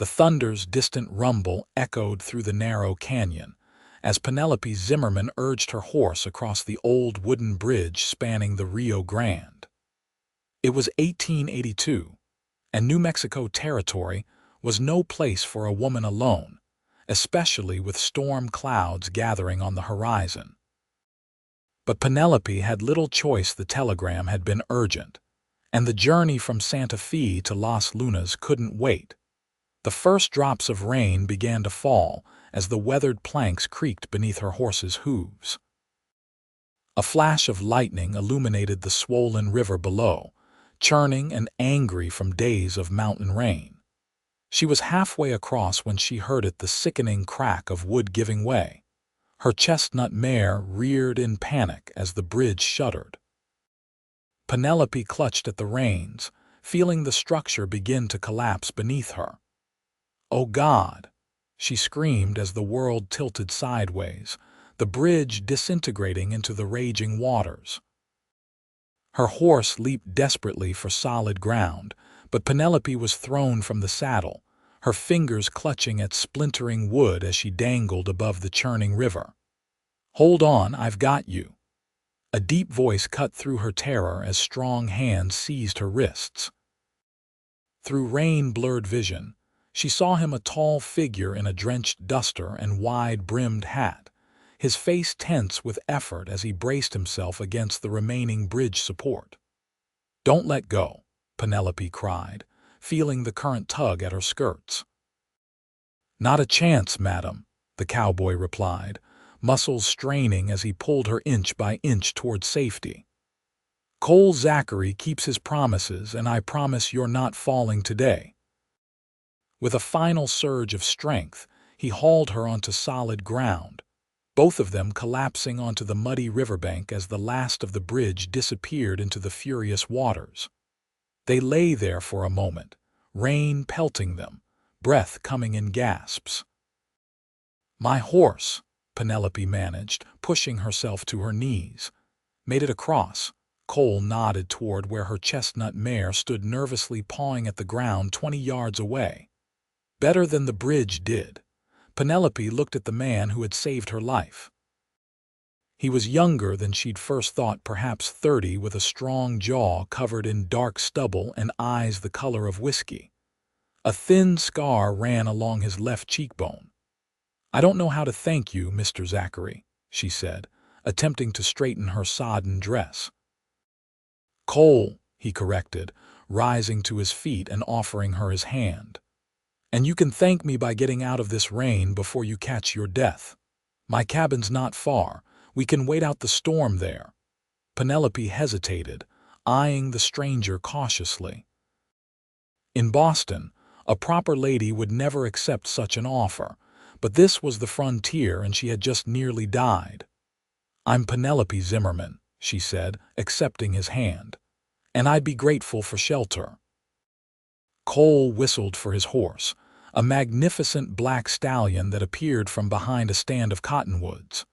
The thunder's distant rumble echoed through the narrow canyon as Penelope Zimmerman urged her horse across the old wooden bridge spanning the Rio Grande. It was 1882, and New Mexico territory was no place for a woman alone, especially with storm clouds gathering on the horizon. But Penelope had little choice. The telegram had been urgent, and the journey from Santa Fe to Las Lunas couldn't wait. The first drops of rain began to fall as the weathered planks creaked beneath her horse's hooves. A flash of lightning illuminated the swollen river below, churning and angry from days of mountain rain. She was halfway across when she heard it, the sickening crack of wood giving way. Her chestnut mare reared in panic as the bridge shuddered. Penelope clutched at the reins, feeling the structure begin to collapse beneath her. "Oh God!" she screamed as the world tilted sideways, the bridge disintegrating into the raging waters. Her horse leaped desperately for solid ground, but Penelope was thrown from the saddle, her fingers clutching at splintering wood as she dangled above the churning river. "Hold on, I've got you." A deep voice cut through her terror as strong hands seized her wrists. Through rain-blurred vision, she saw him, a tall figure in a drenched duster and wide-brimmed hat, his face tense with effort as he braced himself against the remaining bridge support. "Don't let go," Penelope cried, feeling the current tug at her skirts. "Not a chance, madam," the cowboy replied, muscles straining as he pulled her inch by inch toward safety. "Cole Zachary keeps his promises, and I promise you're not falling today." With a final surge of strength, he hauled her onto solid ground, both of them collapsing onto the muddy riverbank as the last of the bridge disappeared into the furious waters. They lay there for a moment, rain pelting them, breath coming in gasps. "My horse," Penelope managed, pushing herself to her knees. "Made it across." Cole nodded toward where her chestnut mare stood nervously pawing at the ground 20 yards away. "Better than the bridge did." Penelope looked at the man who had saved her life. He was younger than she'd first thought, perhaps 30, with a strong jaw covered in dark stubble and eyes the color of whiskey. A thin scar ran along his left cheekbone. "I don't know how to thank you, Mr. Zachary," she said, attempting to straighten her sodden dress. "Cole," he corrected, rising to his feet and offering her his hand. "And you can thank me by getting out of this rain before you catch your death. My cabin's not far. We can wait out the storm there." Penelope hesitated, eyeing the stranger cautiously. In Boston, a proper lady would never accept such an offer, but this was the frontier and she had just nearly died. "I'm Penelope Zimmerman," she said, accepting his hand, "and I'd be grateful for shelter." Cole whistled for his horse, a magnificent black stallion that appeared from behind a stand of cottonwoods.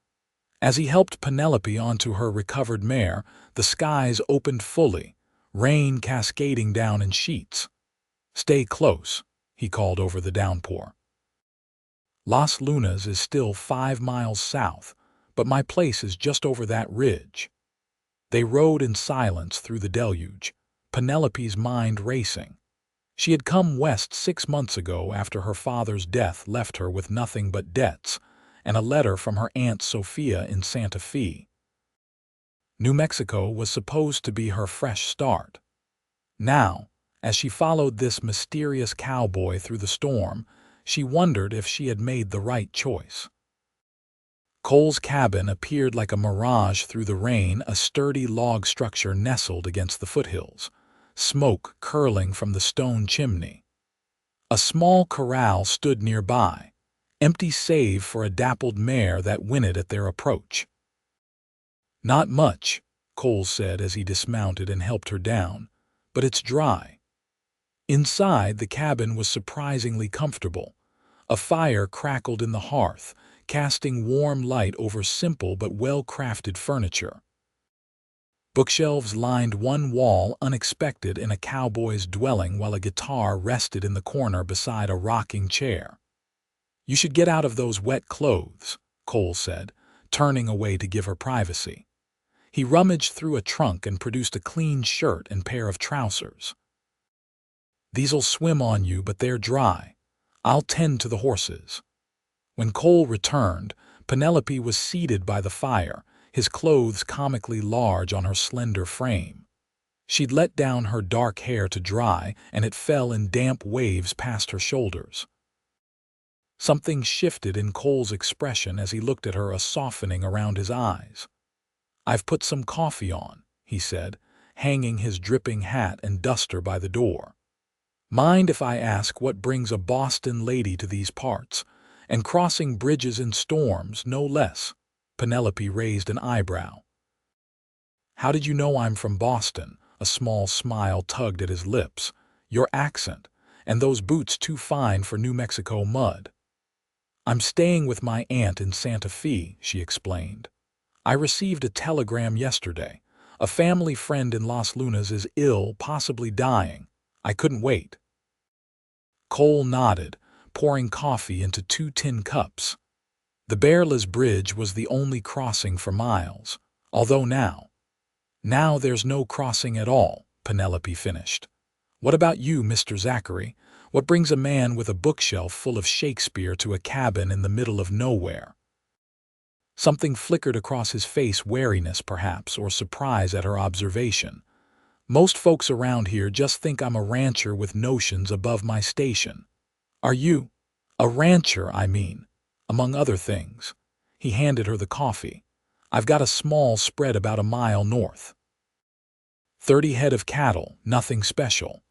As he helped Penelope onto her recovered mare, the skies opened fully, rain cascading down in sheets. "Stay close," he called over the downpour. "Las Lunas is still 5 miles south, but my place is just over that ridge." They rode in silence through the deluge, Penelope's mind racing. She had come west 6 months ago after her father's death left her with nothing but debts and a letter from her Aunt Sophia in Santa Fe. New Mexico was supposed to be her fresh start. Now, as she followed this mysterious cowboy through the storm, she wondered if she had made the right choice. Cole's cabin appeared like a mirage through the rain, a sturdy log structure nestled against the foothills, smoke curling from the stone chimney. A small corral stood nearby, empty save for a dappled mare that whinnied at their approach. "Not much," Cole said as he dismounted and helped her down, "but it's dry." Inside, the cabin was surprisingly comfortable. A fire crackled in the hearth, casting warm light over simple but well-crafted furniture. Bookshelves lined one wall, unexpected in a cowboy's dwelling, while a guitar rested in the corner beside a rocking chair. "You should get out of those wet clothes," Cole said, turning away to give her privacy. He rummaged through a trunk and produced a clean shirt and pair of trousers. "These'll swim on you, but they're dry. I'll tend to the horses." When Cole returned, Penelope was seated by the fire, his clothes comically large on her slender frame. She'd let down her dark hair to dry, and it fell in damp waves past her shoulders. Something shifted in Cole's expression as he looked at her, a softening around his eyes. "I've put some coffee on," he said, hanging his dripping hat and duster by the door. "Mind if I ask what brings a Boston lady to these parts, and crossing bridges in storms, no less?" Penelope raised an eyebrow. "How did you know I'm from Boston?" A small smile tugged at his lips. "Your accent, and those boots too fine for New Mexico mud." "I'm staying with my aunt in Santa Fe," she explained. "I received a telegram yesterday. A family friend in Las Lunas is ill, possibly dying. I couldn't wait." Cole nodded, pouring coffee into 2 tin cups. The Bearless Bridge was the only crossing for miles, although now there's no crossing at all, Penelope finished. "What about you, Mr. Zachary? What brings a man with a bookshelf full of Shakespeare to a cabin in the middle of nowhere?" Something flickered across his face, wariness perhaps, or surprise at her observation. "Most folks around here just think I'm a rancher with notions above my station." "Are you?" "A rancher, I mean, among other things." He handed her the coffee. "I've got a small spread about a mile north. 30 head of cattle, nothing special.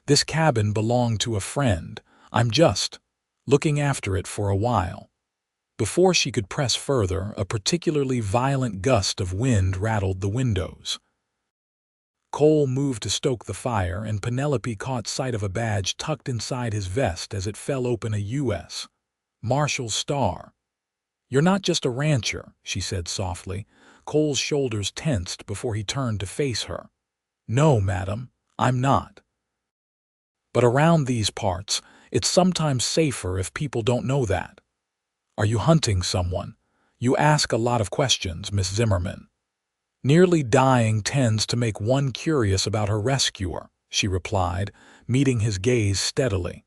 This cabin belonged to a friend. I'm just looking after it for a while." Before she could press further, a particularly violent gust of wind rattled the windows. Cole moved to stoke the fire, and Penelope caught sight of a badge tucked inside his vest as it fell open, a U.S. Marshal's star. "You're not just a rancher," she said softly. Cole's shoulders tensed before he turned to face her. "No, madam, I'm not. But around these parts, it's sometimes safer if people don't know that." "Are you hunting someone? You ask a lot of questions, Miss Zimmerman." "Nearly dying tends to make one curious about her rescuer," she replied, meeting his gaze steadily.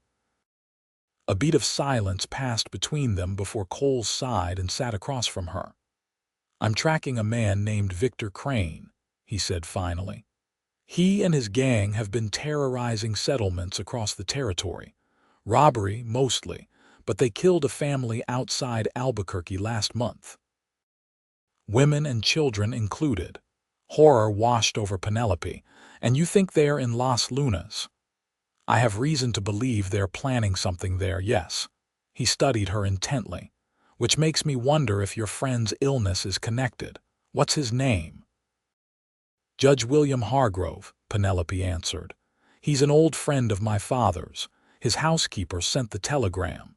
A beat of silence passed between them before Cole sighed and sat across from her. "I'm tracking a man named Victor Crane," he said finally. "He and his gang have been terrorizing settlements across the territory. Robbery, mostly, but they killed a family outside Albuquerque last month. Women and children included." Horror washed over Penelope. "And you think they're in Las Lunas?" "I have reason to believe they're planning something there, yes." He studied her intently. "Which makes me wonder if your friend's illness is connected. What's his name?" "Judge William Hargrove," Penelope answered. "He's an old friend of my father's. His housekeeper sent the telegram."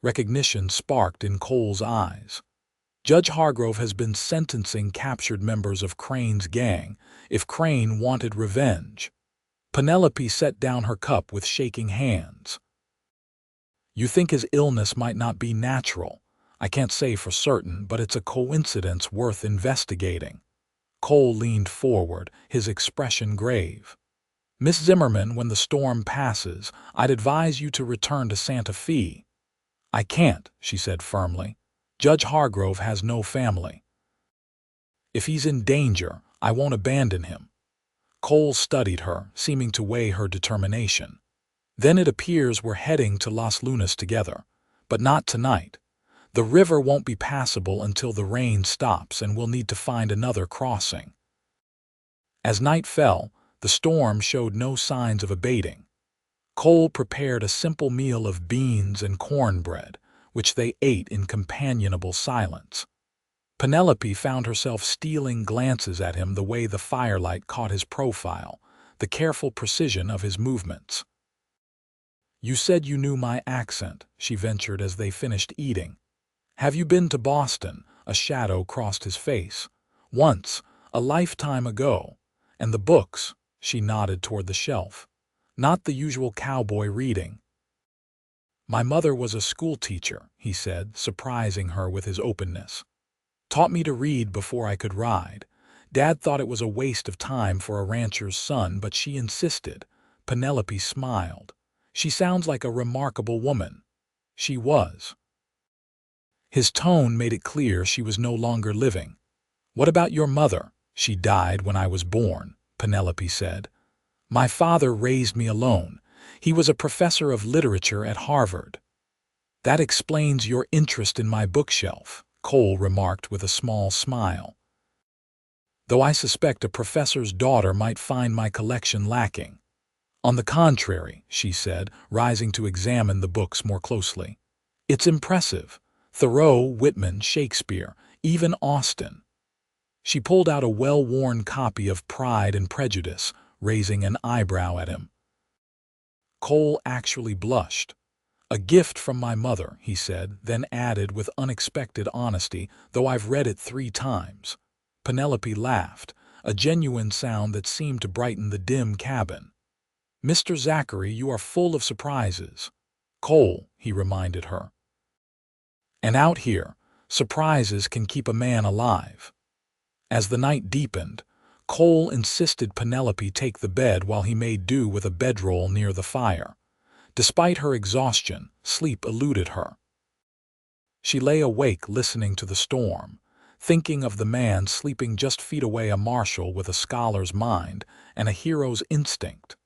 Recognition sparked in Cole's eyes. "Judge Hargrove has been sentencing captured members of Crane's gang if Crane wanted revenge." Penelope set down her cup with shaking hands. "You think his illness might not be natural? I can't say for certain, but it's a coincidence worth investigating." Cole leaned forward, his expression grave. "Miss Zimmerman, when the storm passes, I'd advise you to return to Santa Fe." "I can't," she said firmly. "Judge Hargrove has no family. If he's in danger, I won't abandon him." Cole studied her, seeming to weigh her determination. "Then it appears we're heading to Las Lunas together. But not tonight. The river won't be passable until the rain stops, and we'll need to find another crossing." As night fell, the storm showed no signs of abating. Cole prepared a simple meal of beans and cornbread, which they ate in companionable silence. Penelope found herself stealing glances at him, the way the firelight caught his profile, the careful precision of his movements. "You said you knew my accent," she ventured as they finished eating. "Have you been to Boston?" A shadow crossed his face. "Once, A lifetime ago. And the books, she nodded toward the shelf. Not the usual cowboy reading. My mother was a school teacher, he said, surprising her with his openness. Taught me to read before I could ride. Dad thought it was a waste of time for a rancher's son, but she insisted. Penelope smiled. She sounds like a remarkable woman. She was. His tone made it clear she was no longer living. What about your mother? She died when I was born, Penelope said. My father raised me alone. He was a professor of literature at Harvard. That explains your interest in my bookshelf, Cole remarked with a small smile. Though I suspect a professor's daughter might find my collection lacking. On the contrary, she said, rising to examine the books more closely. It's impressive. Thoreau, Whitman, Shakespeare, even Austen. She pulled out a well-worn copy of Pride and Prejudice, raising an eyebrow at him. Cole actually blushed. A gift from my mother, he said, then added with unexpected honesty, though I've read it 3 times. Penelope laughed, a genuine sound that seemed to brighten the dim cabin. Mr. Zachary, you are full of surprises. Cole, he reminded her. And out here, surprises can keep a man alive. As the night deepened, Cole insisted Penelope take the bed while he made do with a bedroll near the fire. Despite her exhaustion, sleep eluded her. She lay awake listening to the storm, thinking of the man sleeping just feet away, a marshal with a scholar's mind and a hero's instinct.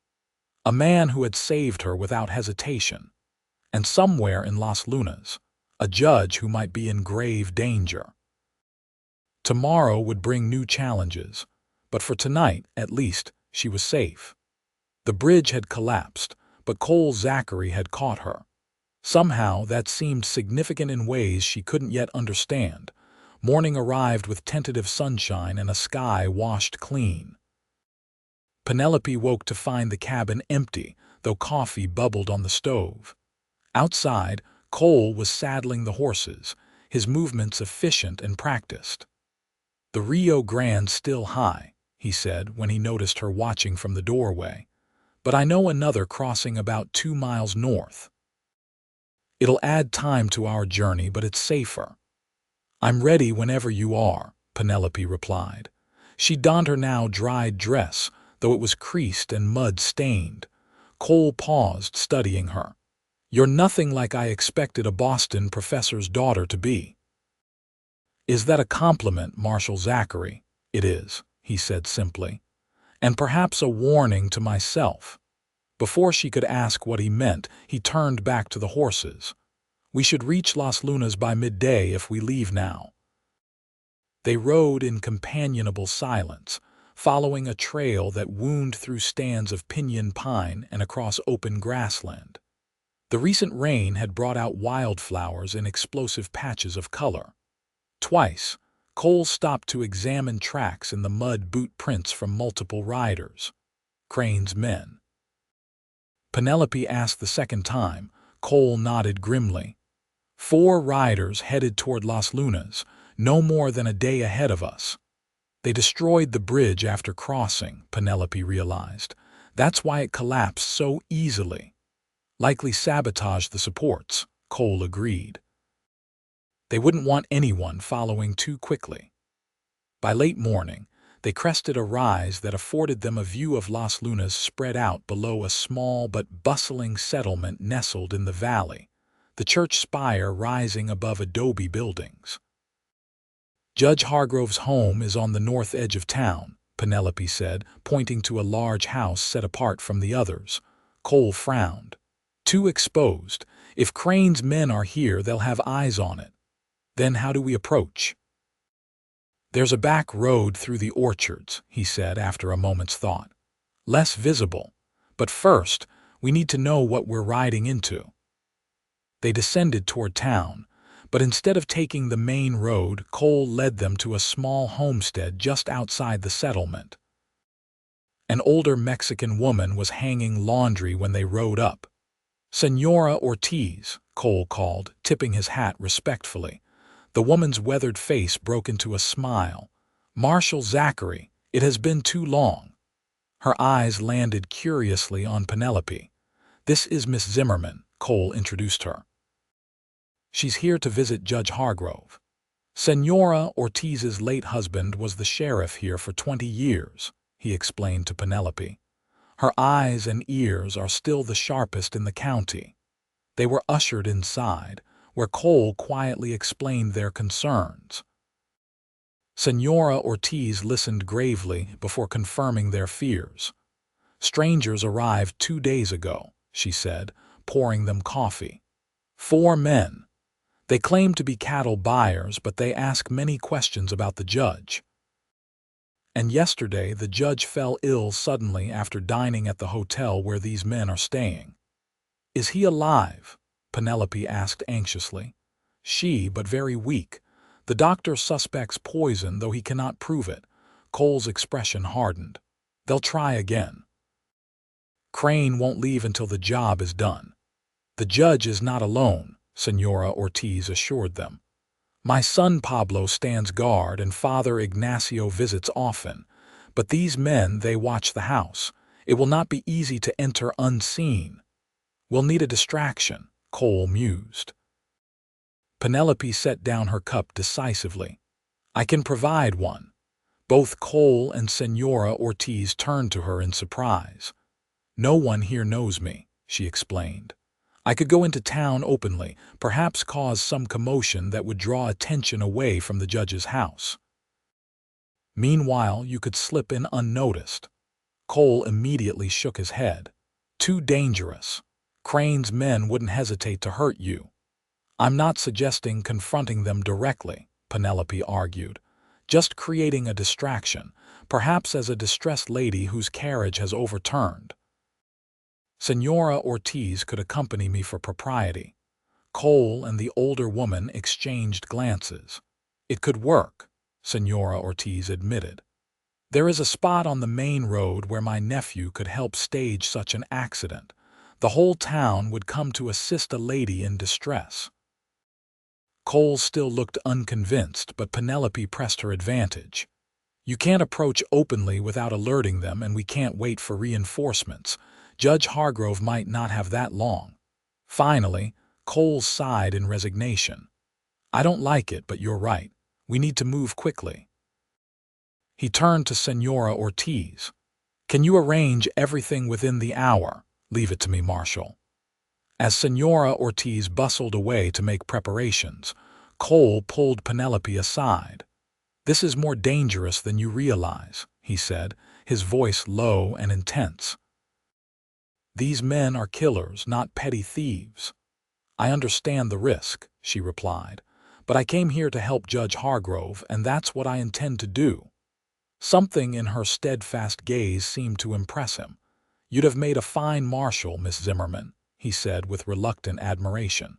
A man who had saved her without hesitation. And somewhere in Las Lunas, a judge who might be in grave danger. Tomorrow would bring new challenges, but for tonight, at least, she was safe. The bridge had collapsed, but Cole Zachary had caught her. Somehow that seemed significant in ways she couldn't yet understand. Morning arrived with tentative sunshine and a sky washed clean. Penelope woke to find the cabin empty, though coffee bubbled on the stove. Outside, Cole was saddling the horses, his movements efficient and practiced. The Rio Grande's still high, he said when he noticed her watching from the doorway. But I know another crossing about 2 miles north. It'll add time to our journey, but it's safer. I'm ready whenever you are, Penelope replied. She donned her now dried dress, though it was creased and mud-stained. Cole paused, studying her. You're nothing like I expected a Boston professor's daughter to be. Is that a compliment, Marshal Zachary? It is, he said simply. And perhaps a warning to myself. Before she could ask what he meant, he turned back to the horses. We should reach Las Lunas by midday if we leave now. They rode in companionable silence, following a trail that wound through stands of pinyon pine and across open grassland. The recent rain had brought out wildflowers in explosive patches of color. Twice, Cole stopped to examine tracks in the mud boot prints from multiple riders. Crane's men. Penelope asked the second time. Cole nodded grimly. 4 riders headed toward Las Lunas, no more than a day ahead of us. They destroyed the bridge after crossing, Penelope realized. That's why it collapsed so easily. Likely sabotaged the supports, Cole agreed. They wouldn't want anyone following too quickly. By late morning, they crested a rise that afforded them a view of Las Lunas spread out below a small but bustling settlement nestled in the valley, the church spire rising above adobe buildings. Judge Hargrove's home is on the north edge of town, Penelope said, pointing to a large house set apart from the others. Cole frowned. Too exposed. If Crane's men are here, they'll have eyes on it. Then how do we approach? There's a back road through the orchards, he said after a moment's thought. Less visible. But first, we need to know what we're riding into. They descended toward town, but instead of taking the main road, Cole led them to a small homestead just outside the settlement. An older Mexican woman was hanging laundry when they rode up. Senora Ortiz, Cole called, tipping his hat respectfully. The woman's weathered face broke into a smile. Marshal Zachary, it has been too long. Her eyes landed curiously on Penelope. This is Miss Zimmerman, Cole introduced her. She's here to visit Judge Hargrove. Senora Ortiz's late husband was the sheriff here for 20 years, he explained to Penelope. Her eyes and ears are still the sharpest in the county. They were ushered inside, where Cole quietly explained their concerns. Senora Ortiz listened gravely before confirming their fears. Strangers arrived 2 days ago, she said, pouring them coffee. 4 men. They claim to be cattle buyers, but they ask many questions about the judge. And yesterday the judge fell ill suddenly after dining at the hotel where these men are staying. Is he alive? Penelope asked anxiously. She, but very weak. The doctor suspects poison, though he cannot prove it. Cole's expression hardened. They'll try again. Crane won't leave until the job is done. The judge is not alone, Senora Ortiz assured them. My son Pablo stands guard and Father Ignacio visits often, but these men, they watch the house. It will not be easy to enter unseen. We'll need a distraction, Cole mused. Penelope set down her cup decisively. I can provide one. Both Cole and Senora Ortiz turned to her in surprise. No one here knows me, she explained. I could go into town openly, perhaps cause some commotion that would draw attention away from the judge's house. Meanwhile, you could slip in unnoticed. Cole immediately shook his head. Too dangerous. Crane's men wouldn't hesitate to hurt you. I'm not suggesting confronting them directly, Penelope argued. Just creating a distraction, perhaps as a distressed lady whose carriage has overturned. Senora Ortiz could accompany me for propriety. Cole and the older woman exchanged glances. It could work, Senora Ortiz admitted. There is a spot on the main road where my nephew could help stage such an accident. The whole town would come to assist a lady in distress. Cole still looked unconvinced, but Penelope pressed her advantage. You can't approach openly without alerting them, and we can't wait for reinforcements. Judge Hargrove might not have that long. Finally, Cole sighed in resignation. I don't like it, but you're right. We need to move quickly. He turned to Senora Ortiz. Can you arrange everything within the hour? Leave it to me, Marshal. As Senora Ortiz bustled away to make preparations, Cole pulled Penelope aside. This is more dangerous than you realize, he said, his voice low and intense. These men are killers, not petty thieves. I understand the risk, she replied, but I came here to help Judge Hargrove, and that's what I intend to do. Something in her steadfast gaze seemed to impress him. You'd have made a fine marshal, Miss Zimmerman, he said with reluctant admiration.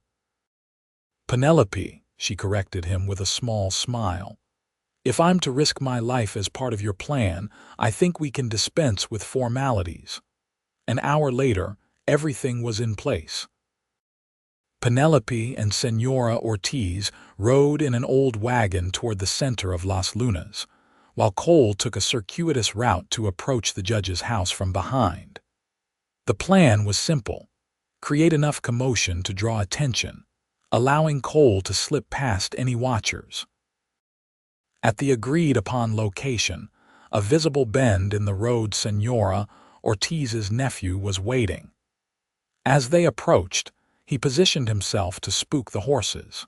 Penelope, she corrected him with a small smile. If I'm to risk my life as part of your plan, I think we can dispense with formalities. An hour later, everything was in place. Penelope and Senora Ortiz rode in an old wagon toward the center of Las Lunas, while Cole took a circuitous route to approach the judge's house from behind. The plan was simple. Create enough commotion to draw attention, allowing Cole to slip past any watchers. At the agreed-upon location, a visible bend in the road, Senora Ortiz's nephew was waiting. As they approached, he positioned himself to spook the horses.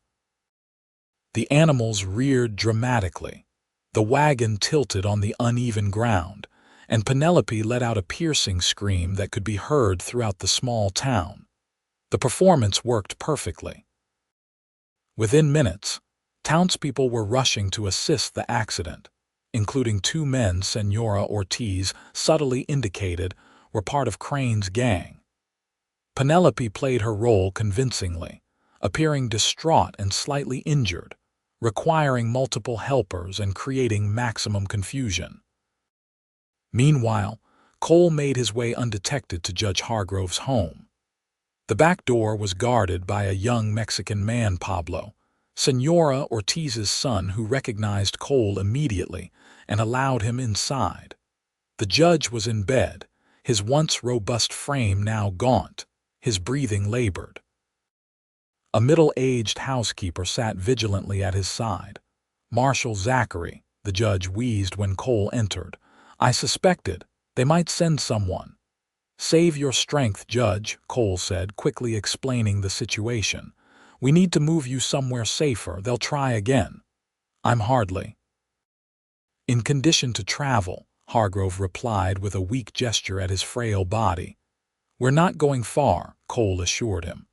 The animals reared dramatically. The wagon tilted on the uneven ground, and Penelope let out a piercing scream that could be heard throughout the small town. The performance worked perfectly. Within minutes, townspeople were rushing to assist the accident, including 2 men Senora Ortiz subtly indicated were part of Crane's gang. Penelope played her role convincingly, appearing distraught and slightly injured, requiring multiple helpers and creating maximum confusion. Meanwhile, Cole made his way undetected to Judge Hargrove's home. The back door was guarded by a young Mexican man, Pablo, Senora Ortiz's son, who recognized Cole immediately and allowed him inside. The judge was in bed, his once robust frame now gaunt, his breathing labored. A middle-aged housekeeper sat vigilantly at his side. "Marshal Zachary," the judge wheezed when Cole entered. "I suspected. They might send someone." "Save your strength, Judge," Cole said, quickly explaining the situation. "We need to move you somewhere safer. They'll try again." "I'm hardly in condition to travel," Hargrove replied with a weak gesture at his frail body. "We're not going far," Cole assured him.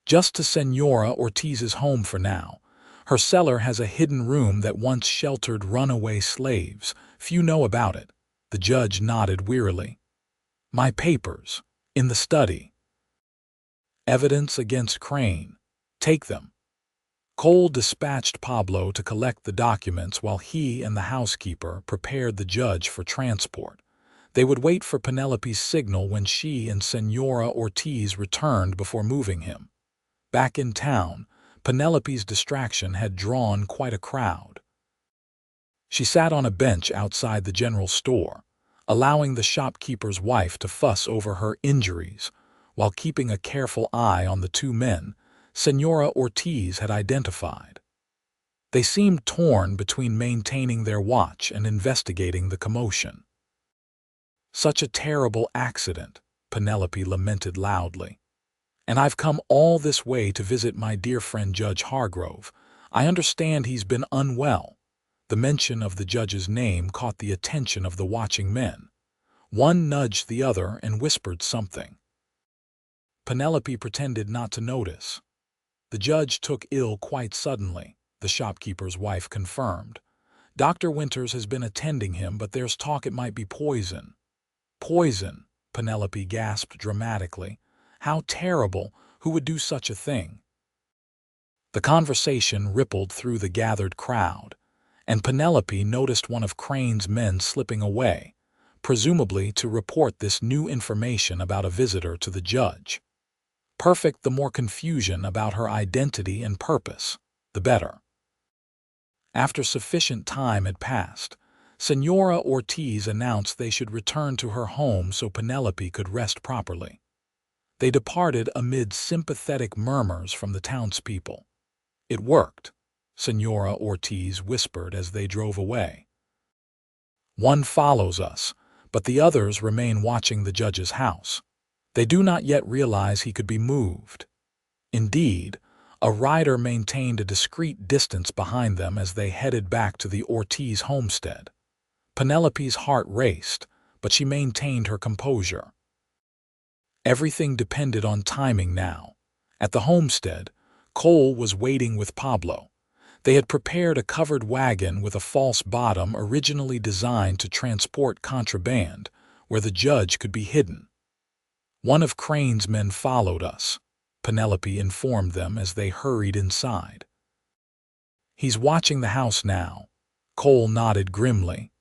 "Just to Senora Ortiz's home for now. Her cellar has a hidden room that once sheltered runaway slaves. Few know about it." The judge nodded wearily. "My papers. In the study." "Evidence against Crane. Take them." Cole dispatched Pablo to collect the documents while he and the housekeeper prepared the judge for transport. They would wait for Penelope's signal when she and Senora Ortiz returned before moving him. Back in town, Penelope's distraction had drawn quite a crowd. She sat on a bench outside the general store, allowing the shopkeeper's wife to fuss over her injuries, while keeping a careful eye on the two men Senora Ortiz had identified. They seemed torn between maintaining their watch and investigating the commotion. "Such a terrible accident," Penelope lamented loudly. "And I've come all this way to visit my dear friend Judge Hargrove. I understand he's been unwell." The mention of the judge's name caught the attention of the watching men. One nudged the other and whispered something. Penelope pretended not to notice. "The judge took ill quite suddenly," the shopkeeper's wife confirmed. "Dr. Winters has been attending him, but there's talk it might be poison." "Poison?" Penelope gasped dramatically. "How terrible! Who would do such a thing?" The conversation rippled through the gathered crowd, and Penelope noticed one of Crane's men slipping away, presumably to report this new information about a visitor to the judge. Perfect, the more confusion about her identity and purpose, the better. After sufficient time had passed, Senora Ortiz announced they should return to her home so Penelope could rest properly. They departed amid sympathetic murmurs from the townspeople. "It worked," Senora Ortiz whispered as they drove away. "One follows us, but the others remain watching the judge's house. They do not yet realize he could be moved." Indeed, a rider maintained a discreet distance behind them as they headed back to the Ortiz homestead. Penelope's heart raced, but she maintained her composure. Everything depended on timing now. At the homestead, Cole was waiting with Pablo. They had prepared a covered wagon with a false bottom originally designed to transport contraband, where the judge could be hidden. "One of Crane's men followed us," Penelope informed them as they hurried inside. "He's watching the house now." Cole nodded grimly.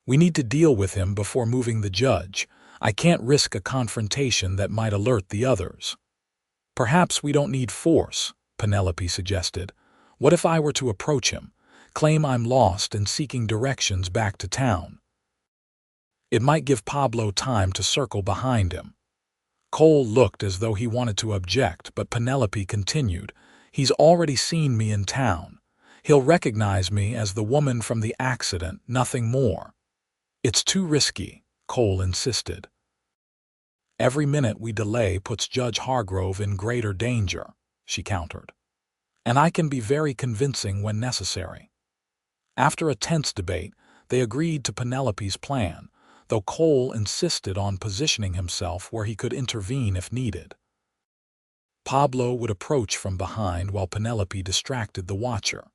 "We need to deal with him before moving the judge. I can't risk a confrontation that might alert the others." "Perhaps we don't need force," Penelope suggested. "What if I were to approach him, claim I'm lost and seeking directions back to town? It might give Pablo time to circle behind him." Cole looked as though he wanted to object, but Penelope continued, "He's already seen me in town. He'll recognize me as the woman from the accident, nothing more." "It's too risky," Cole insisted. "Every minute we delay puts Judge Hargrove in greater danger," she countered. "And I can be very convincing when necessary." After a tense debate, they agreed to Penelope's plan, though Cole insisted on positioning himself where he could intervene if needed. Pablo would approach from behind while Penelope distracted the watcher.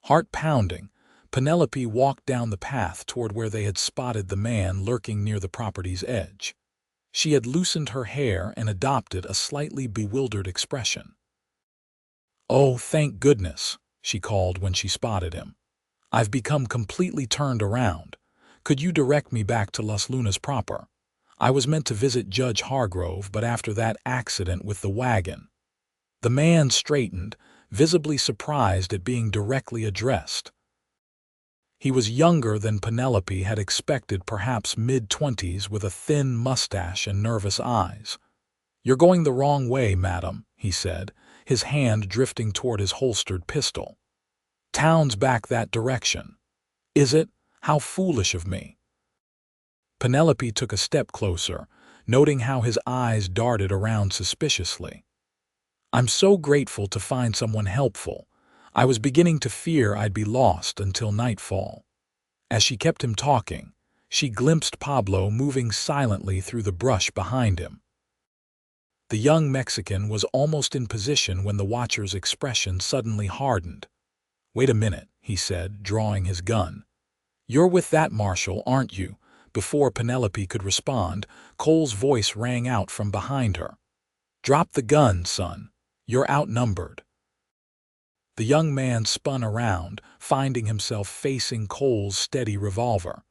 Heart pounding, Penelope walked down the path toward where they had spotted the man lurking near the property's edge. She had loosened her hair and adopted a slightly bewildered expression. "Oh, thank goodness," she called when she spotted him. "I've become completely turned around. Could you direct me back to Las Lunas proper? I was meant to visit Judge Hargrove, but after that accident with the wagon." The man straightened, visibly surprised at being directly addressed. He was younger than Penelope had expected, perhaps mid-20s, with a thin mustache and nervous eyes. "You're going the wrong way, madam," he said, his hand drifting toward his holstered pistol. "Town's back that direction." "Is it? How foolish of me." Penelope took a step closer, noting how his eyes darted around suspiciously. "I'm so grateful to find someone helpful. I was beginning to fear I'd be lost until nightfall." As she kept him talking, she glimpsed Pablo moving silently through the brush behind him. The young Mexican was almost in position when the watcher's expression suddenly hardened. "Wait a minute," he said, drawing his gun. "You're with that marshal, aren't you?" Before Penelope could respond, Cole's voice rang out from behind her. "Drop the gun, son. You're outnumbered." The young man spun around, finding himself facing Cole's steady revolver.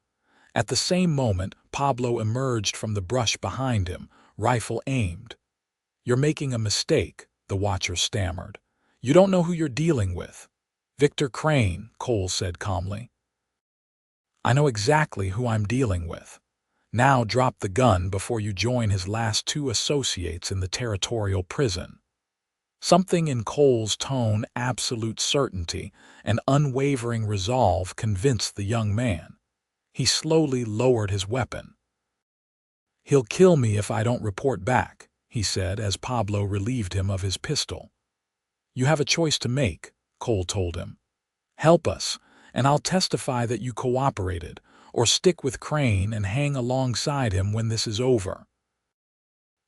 At the same moment, Pablo emerged from the brush behind him, rifle aimed. "You're making a mistake," the watcher stammered. "You don't know who you're dealing with." "Victor Crane," Cole said calmly. "I know exactly who I'm dealing with. Now drop the gun before you join his last two associates in the territorial prison." Something in Cole's tone, absolute certainty and unwavering resolve, convinced the young man. He slowly lowered his weapon. "He'll kill me if I don't report back," he said as Pablo relieved him of his pistol. "You have a choice to make," Cole told him. "Help us, and I'll testify that you cooperated, or stick with Crane and hang alongside him when this is over."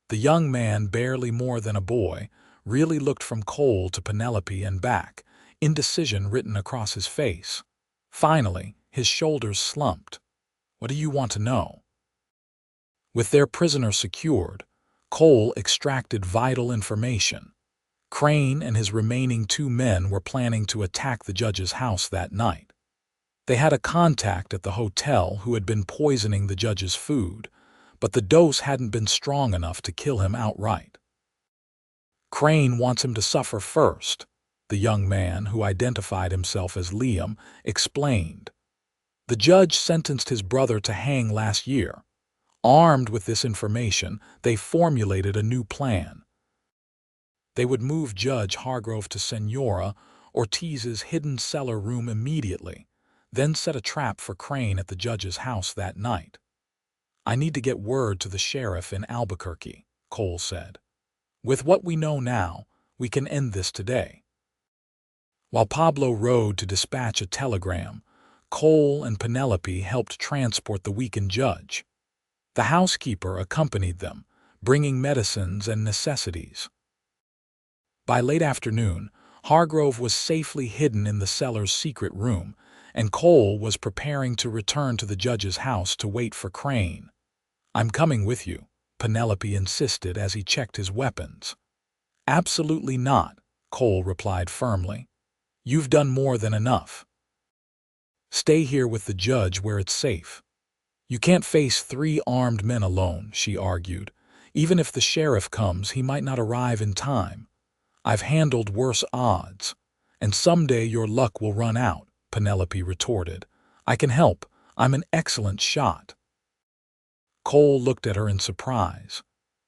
The young man, barely more than a boy, really looked from Cole to Penelope and back, indecision written across his face. Finally, his shoulders slumped. "What do you want to know?" With their prisoner secured, Cole extracted vital information. Crane and his remaining two men were planning to attack the judge's house that night. They had a contact at the hotel who had been poisoning the judge's food, but the dose hadn't been strong enough to kill him outright. "Crane wants him to suffer first," the young man, who identified himself as Liam, explained. "The judge sentenced his brother to hang last year. Armed with this information, they formulated a new plan. They would move Judge Hargrove to Senora Ortiz's hidden cellar room immediately, then set a trap for Crane at the judge's house that night." "I need to get word to the sheriff in Albuquerque," Cole said. "With what we know now, we can end this today." While Pablo rode to dispatch a telegram, Cole and Penelope helped transport the weakened judge. The housekeeper accompanied them, bringing medicines and necessities. By late afternoon, Hargrove was safely hidden in the cellar's secret room, and Cole was preparing to return to the judge's house to wait for Crane. "I'm coming with you," Penelope insisted as he checked his weapons. "Absolutely not," Cole replied firmly. "You've done more than enough. Stay here with the judge where it's safe." "You can't face 3 armed men alone," she argued. "Even if the sheriff comes, he might not arrive in time. I've handled worse odds. And someday your luck will run out," Penelope retorted. "I can help. I'm an excellent shot." Cole looked at her in surprise.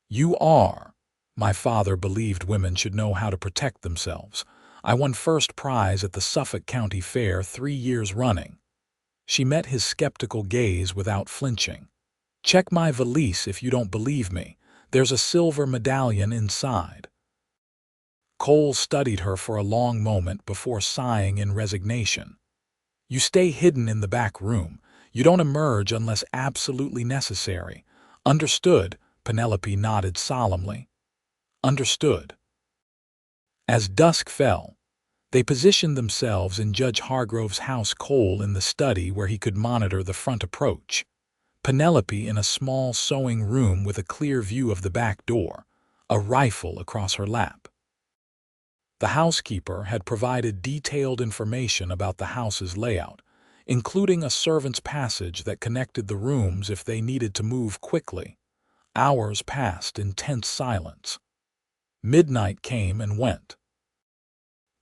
"You are?" "My father believed women should know how to protect themselves. I won first prize at the Suffolk County Fair 3 years running." She met his skeptical gaze without flinching. "Check my valise if you don't believe me. There's a silver medallion inside." Cole studied her for a long moment before sighing in resignation. "You stay hidden in the back room. You don't emerge unless absolutely necessary. Understood?" Penelope nodded solemnly. "Understood." As dusk fell, they positioned themselves in Judge Hargrove's house, Cole in the study where he could monitor the front approach, Penelope in a small sewing room with a clear view of the back door, a rifle across her lap. The housekeeper had provided detailed information about the house's layout, including a servant's passage that connected the rooms if they needed to move quickly. Hours passed in tense silence. Midnight came and went.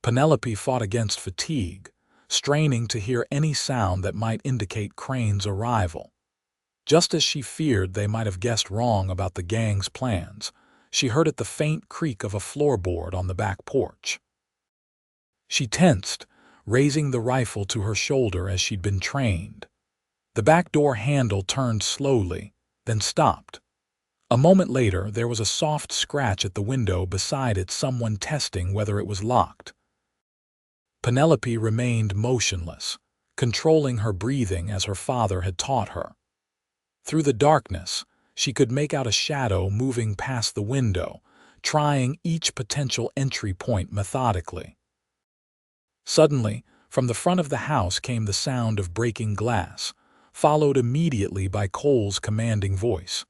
Penelope fought against fatigue, straining to hear any sound that might indicate Crane's arrival. Just as she feared they might have guessed wrong about the gang's plans, she heard the faint creak of a floorboard on the back porch. She tensed, raising the rifle to her shoulder as she'd been trained. The back door handle turned slowly, then stopped. A moment later, there was a soft scratch at the window beside it, someone testing whether it was locked. Penelope remained motionless, controlling her breathing as her father had taught her. Through the darkness, she could make out a shadow moving past the window, trying each potential entry point methodically. Suddenly, from the front of the house came the sound of breaking glass, followed immediately by Cole's commanding voice.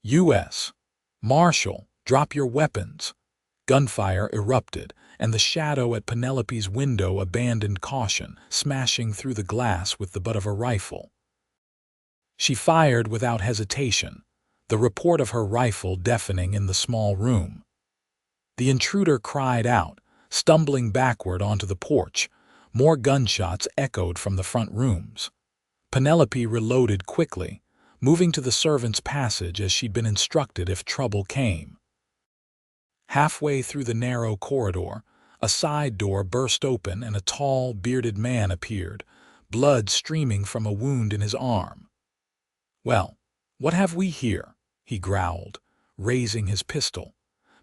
"U.S. Marshal, drop your weapons." Gunfire erupted, and the shadow at Penelope's window abandoned caution, smashing through the glass with the butt of a rifle. She fired without hesitation, the report of her rifle deafening in the small room. The intruder cried out, stumbling backward onto the porch. More gunshots echoed from the front rooms. Penelope reloaded quickly, moving to the servants' passage as she'd been instructed if trouble came. Halfway through the narrow corridor, a side door burst open and a tall, bearded man appeared, blood streaming from a wound in his arm. "Well, what have we here?" he growled, raising his pistol.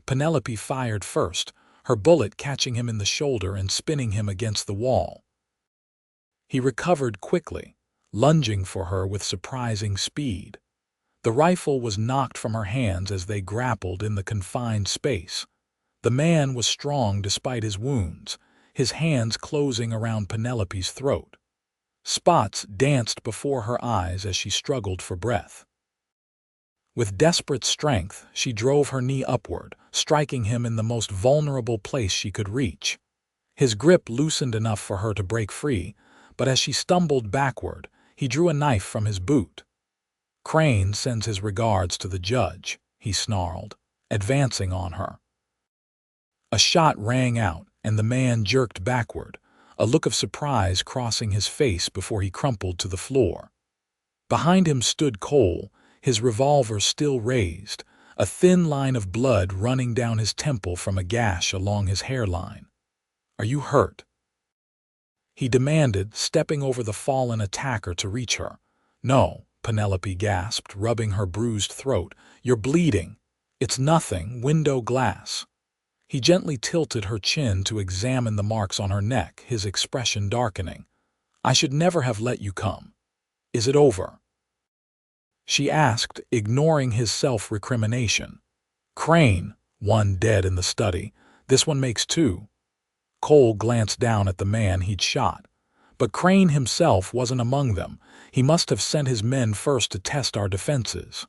Penelope fired first, her bullet catching him in the shoulder and spinning him against the wall. He recovered quickly, lunging for her with surprising speed. The rifle was knocked from her hands as they grappled in the confined space. The man was strong despite his wounds, his hands closing around Penelope's throat. Spots danced before her eyes as she struggled for breath. With desperate strength, she drove her knee upward, striking him in the most vulnerable place she could reach. His grip loosened enough for her to break free, but as she stumbled backward, he drew a knife from his boot. "Crane sends his regards to the judge," he snarled, advancing on her. A shot rang out, and the man jerked backward, a look of surprise crossing his face before he crumpled to the floor. Behind him stood Cole, his revolver still raised, a thin line of blood running down his temple from a gash along his hairline. "Are you hurt?" he demanded, stepping over the fallen attacker to reach her. "No," Penelope gasped, rubbing her bruised throat. "You're bleeding." "It's nothing, window glass." He gently tilted her chin to examine the marks on her neck, his expression darkening. "I should never have let you come. Is it over?" she asked, ignoring his self-recrimination. "Crane, one dead in the study. This one makes two." Cole glanced down at the man he'd shot. But Crane himself wasn't among them. He must have sent his men first to test our defenses.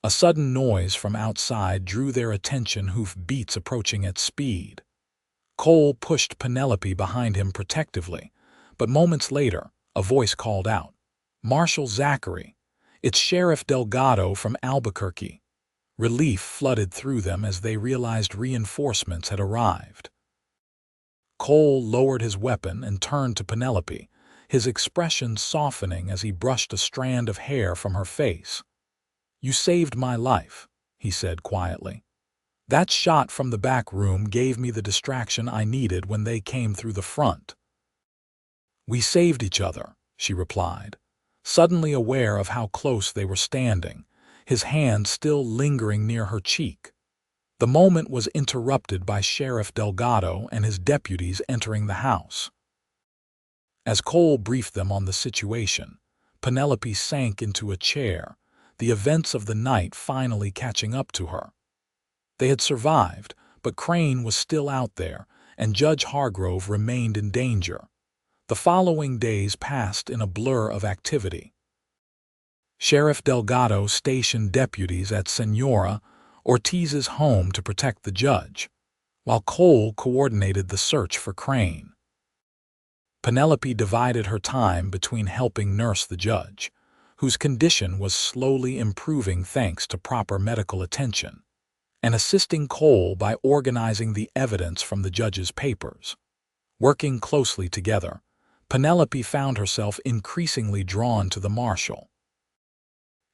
A sudden noise from outside drew their attention, hoof beats approaching at speed. Cole pushed Penelope behind him protectively, but moments later, a voice called out, "Marshal Zachary, it's Sheriff Delgado from Albuquerque." Relief flooded through them as they realized reinforcements had arrived. Cole lowered his weapon and turned to Penelope, his expression softening as he brushed a strand of hair from her face. "You saved my life," he said quietly. "That shot from the back room gave me the distraction I needed when they came through the front." "We saved each other," she replied, suddenly aware of how close they were standing, his hand still lingering near her cheek. The moment was interrupted by Sheriff Delgado and his deputies entering the house. As Cole briefed them on the situation, Penelope sank into a chair, the events of the night finally catching up to her. They had survived, but Crane was still out there, and Judge Hargrove remained in danger. The following days passed in a blur of activity. Sheriff Delgado stationed deputies at Senora Ortiz's home to protect the judge, while Cole coordinated the search for Crane. Penelope divided her time between helping nurse the judge, whose condition was slowly improving thanks to proper medical attention, and assisting Cole by organizing the evidence from the judge's papers. Working closely together, Penelope found herself increasingly drawn to the marshal.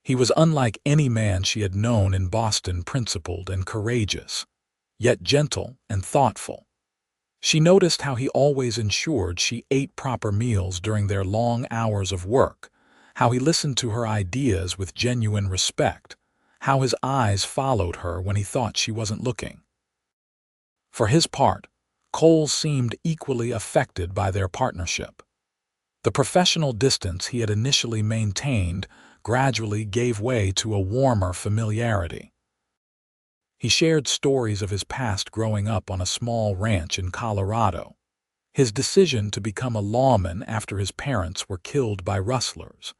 He was unlike any man she had known in Boston, principled and courageous, yet gentle and thoughtful. She noticed how he always ensured she ate proper meals during their long hours of work, how he listened to her ideas with genuine respect, how his eyes followed her when he thought she wasn't looking. For his part, Cole seemed equally affected by their partnership. The professional distance he had initially maintained gradually gave way to a warmer familiarity. He shared stories of his past growing up on a small ranch in Colorado, his decision to become a lawman after his parents were killed by rustlers,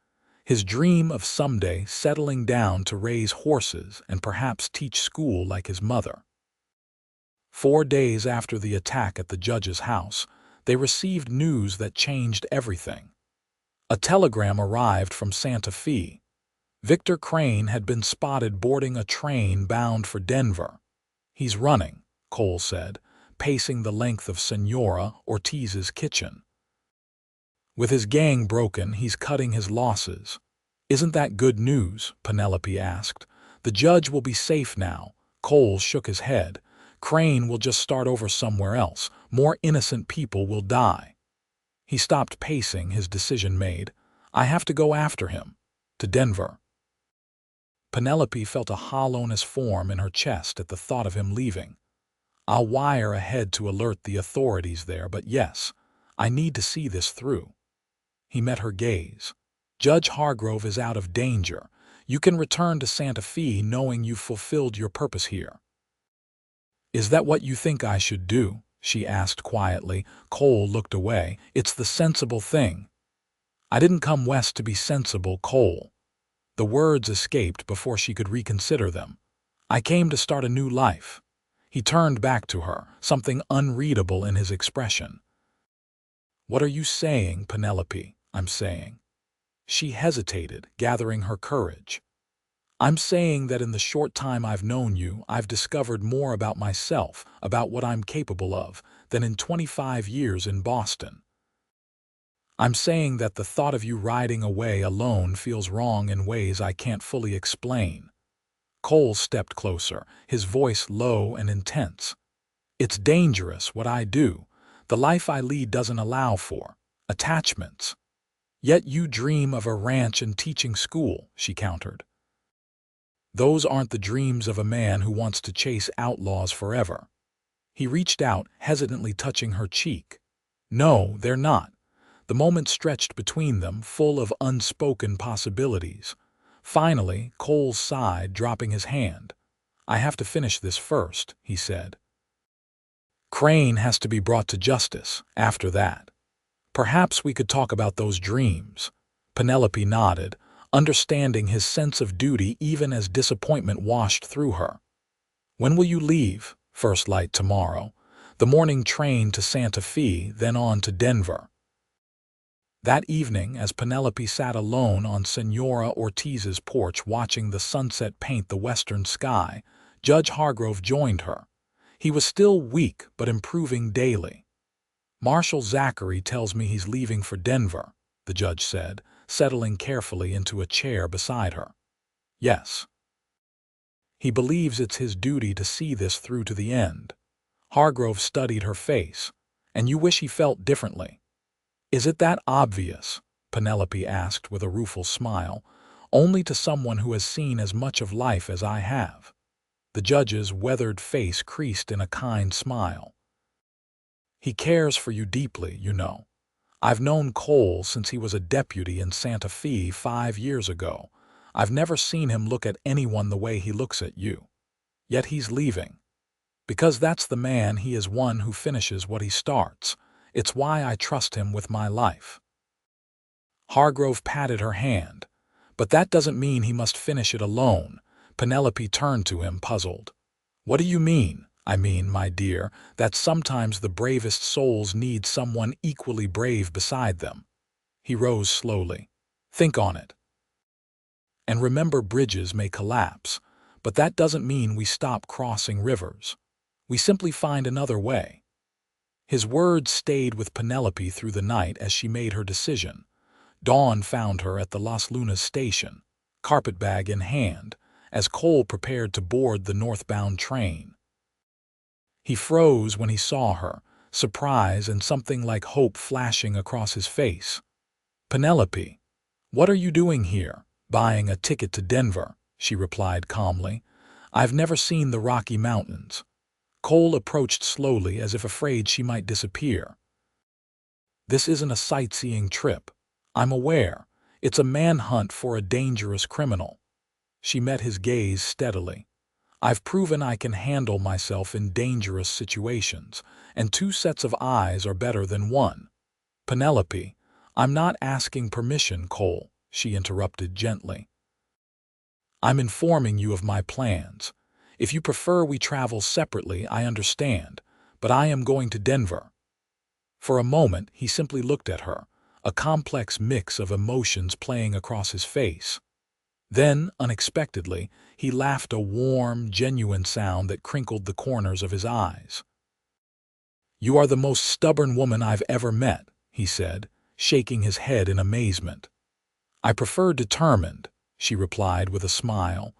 his dream of someday settling down to raise horses and perhaps teach school like his mother. 4 days after the attack at the judge's house, they received news that changed everything. A telegram arrived from Santa Fe. Victor Crane had been spotted boarding a train bound for Denver. "He's running," Cole said, pacing the length of Senora Ortiz's kitchen. "With his gang broken, he's cutting his losses." "Isn't that good news?" Penelope asked. "The judge will be safe now." Cole shook his head. "Crane will just start over somewhere else. More innocent people will die." He stopped pacing, his decision made. "I have to go after him. To Denver." Penelope felt a hollowness form in her chest at the thought of him leaving. "I'll wire ahead to alert the authorities there, but yes, I need to see this through." He met her gaze. "Judge Hargrove is out of danger. You can return to Santa Fe knowing you've fulfilled your purpose here." "Is that what you think I should do?" she asked quietly. Cole looked away. "It's the sensible thing." "I didn't come west to be sensible, Cole." The words escaped before she could reconsider them. "I came to start a new life." He turned back to her, something unreadable in his expression. "What are you saying, Penelope?" "I'm saying." She hesitated, gathering her courage. "I'm saying that in the short time I've known you, I've discovered more about myself, about what I'm capable of, than in 25 years in Boston. I'm saying that the thought of you riding away alone feels wrong in ways I can't fully explain." Cole stepped closer, his voice low and intense. "It's dangerous, what I do. The life I lead doesn't allow for attachments." "Yet you dream of a ranch and teaching school," she countered. "Those aren't the dreams of a man who wants to chase outlaws forever." He reached out, hesitantly touching her cheek. "No, they're not." The moment stretched between them, full of unspoken possibilities. Finally, Cole sighed, dropping his hand. "I have to finish this first," he said. "Crane has to be brought to justice. After that, perhaps we could talk about those dreams." Penelope nodded, understanding his sense of duty even as disappointment washed through her. "When will you leave?" "First light tomorrow. The morning train to Santa Fe, then on to Denver." That evening, as Penelope sat alone on Senora Ortiz's porch watching the sunset paint the western sky, Judge Hargrove joined her. He was still weak but improving daily. "Marshal Zachary tells me he's leaving for Denver," the judge said, settling carefully into a chair beside her. "Yes. He believes it's his duty to see this through to the end." Hargrove studied her face. "And you wish he felt differently?" "Is it that obvious?" Penelope asked with a rueful smile. "Only to someone who has seen as much of life as I have." The judge's weathered face creased in a kind smile. "He cares for you deeply, you know. I've known Cole since he was a deputy in Santa Fe 5 years ago. I've never seen him look at anyone the way he looks at you. Yet he's leaving. Because that's the man, he is one who finishes what he starts. It's why I trust him with my life." Hargrove patted her hand. "But that doesn't mean he must finish it alone." Penelope turned to him, puzzled. "What do you mean?" "I mean, my dear, that sometimes the bravest souls need someone equally brave beside them." He rose slowly. "Think on it. And remember, bridges may collapse, but that doesn't mean we stop crossing rivers. We simply find another way." His words stayed with Penelope through the night as she made her decision. Dawn found her at the Las Lunas station, carpetbag in hand, as Cole prepared to board the northbound train. He froze when he saw her, surprise and something like hope flashing across his face. "Penelope, what are you doing here?" "Buying a ticket to Denver," she replied calmly. "I've never seen the Rocky Mountains." Cole approached slowly as if afraid she might disappear. "This isn't a sightseeing trip. I'm aware. It's a manhunt for a dangerous criminal." She met his gaze steadily. "I've proven I can handle myself in dangerous situations, and two sets of eyes are better than one." "Penelope, I'm not asking permission, Cole," she interrupted gently. "I'm informing you of my plans. If you prefer we travel separately, I understand, but I am going to Denver." For a moment, he simply looked at her, a complex mix of emotions playing across his face. Then, unexpectedly, he laughed, a warm, genuine sound that crinkled the corners of his eyes. "You are the most stubborn woman I've ever met," he said, shaking his head in amazement. "I prefer determined," she replied with a smile.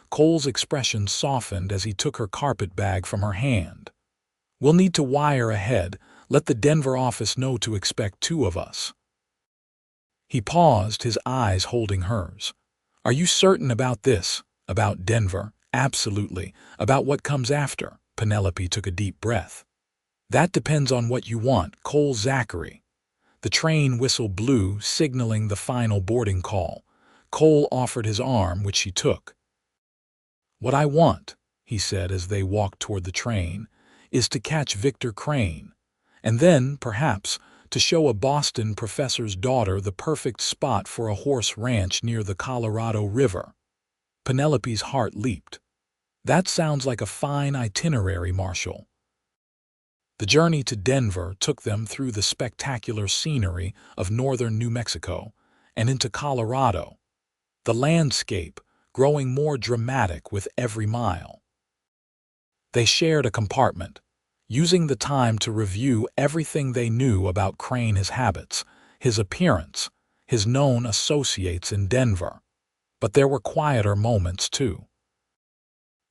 Cole's expression softened as he took her carpetbag from her hand. "We'll need to wire ahead. Let the Denver office know to expect two of us." He paused, his eyes holding hers. "Are you certain about this? About Denver?" "Absolutely. About what comes after?" Penelope took a deep breath. "That depends on what you want, Cole Zachary." The train whistle blew, signaling the final boarding call. Cole offered his arm, which she took. "What I want," he said as they walked toward the train, "is to catch Victor Crane, and then, perhaps, to show a Boston professor's daughter the perfect spot for a horse ranch near the Colorado River." Penelope's heart leaped. "That sounds like a fine itinerary, Marshall." The journey to Denver took them through the spectacular scenery of northern New Mexico and into Colorado, the landscape growing more dramatic with every mile. They shared a compartment, using the time to review everything they knew about Crane, his habits, his appearance, his known associates in Denver. But there were quieter moments, too.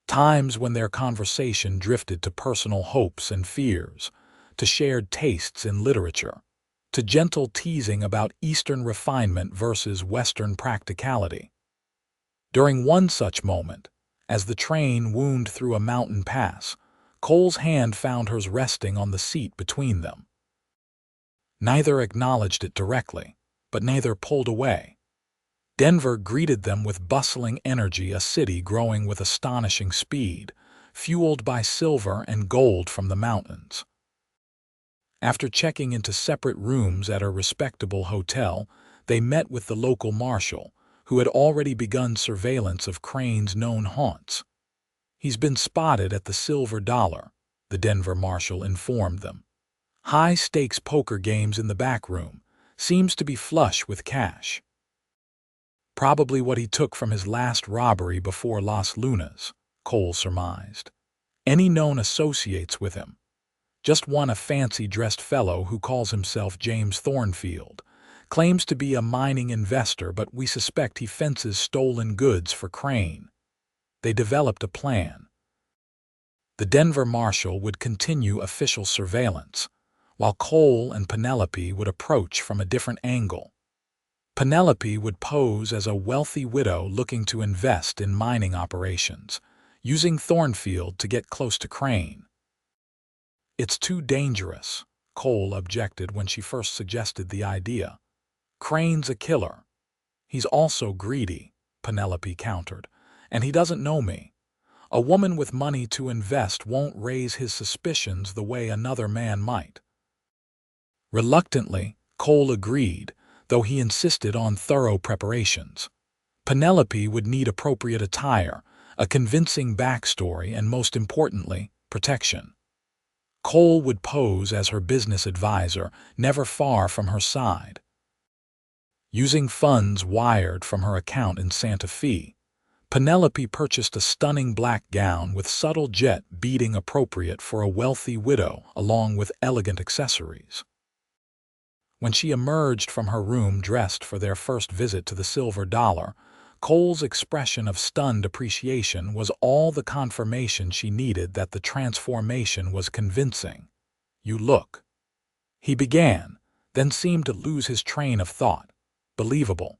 Times when their conversation drifted to personal hopes and fears, to shared tastes in literature, to gentle teasing about Eastern refinement versus Western practicality. During one such moment, as the train wound through a mountain pass, Cole's hand found hers resting on the seat between them. Neither acknowledged it directly, but neither pulled away. Denver greeted them with bustling energy, a city growing with astonishing speed, fueled by silver and gold from the mountains. After checking into separate rooms at a respectable hotel, they met with the local marshal, who had already begun surveillance of Crane's known haunts. "He's been spotted at the Silver Dollar," the Denver marshal informed them. "High-stakes poker games in the back room. Seems to be flush with cash. Probably what he took from his last robbery before Las Lunas," Cole surmised. "Any known associates with him?" "Just one, a fancy-dressed fellow who calls himself James Thornfield. Claims to be a mining investor, but we suspect he fences stolen goods for Crane." They developed a plan. The Denver marshal would continue official surveillance, while Cole and Penelope would approach from a different angle. Penelope would pose as a wealthy widow looking to invest in mining operations, using Thornfield to get close to Crane. "It's too dangerous," Cole objected when she first suggested the idea. "Crane's a killer." "He's also greedy," Penelope countered, "and he doesn't know me. A woman with money to invest won't raise his suspicions the way another man might." Reluctantly, Cole agreed, though he insisted on thorough preparations. Penelope would need appropriate attire, a convincing backstory, and most importantly, protection. Cole would pose as her business advisor, never far from her side. Using funds wired from her account in Santa Fe, Penelope purchased a stunning black gown with subtle jet beading appropriate for a wealthy widow, along with elegant accessories. When she emerged from her room dressed for their first visit to the Silver Dollar, Cole's expression of stunned appreciation was all the confirmation she needed that the transformation was convincing. "You look," he began, then seemed to lose his train of thought. "Believable,"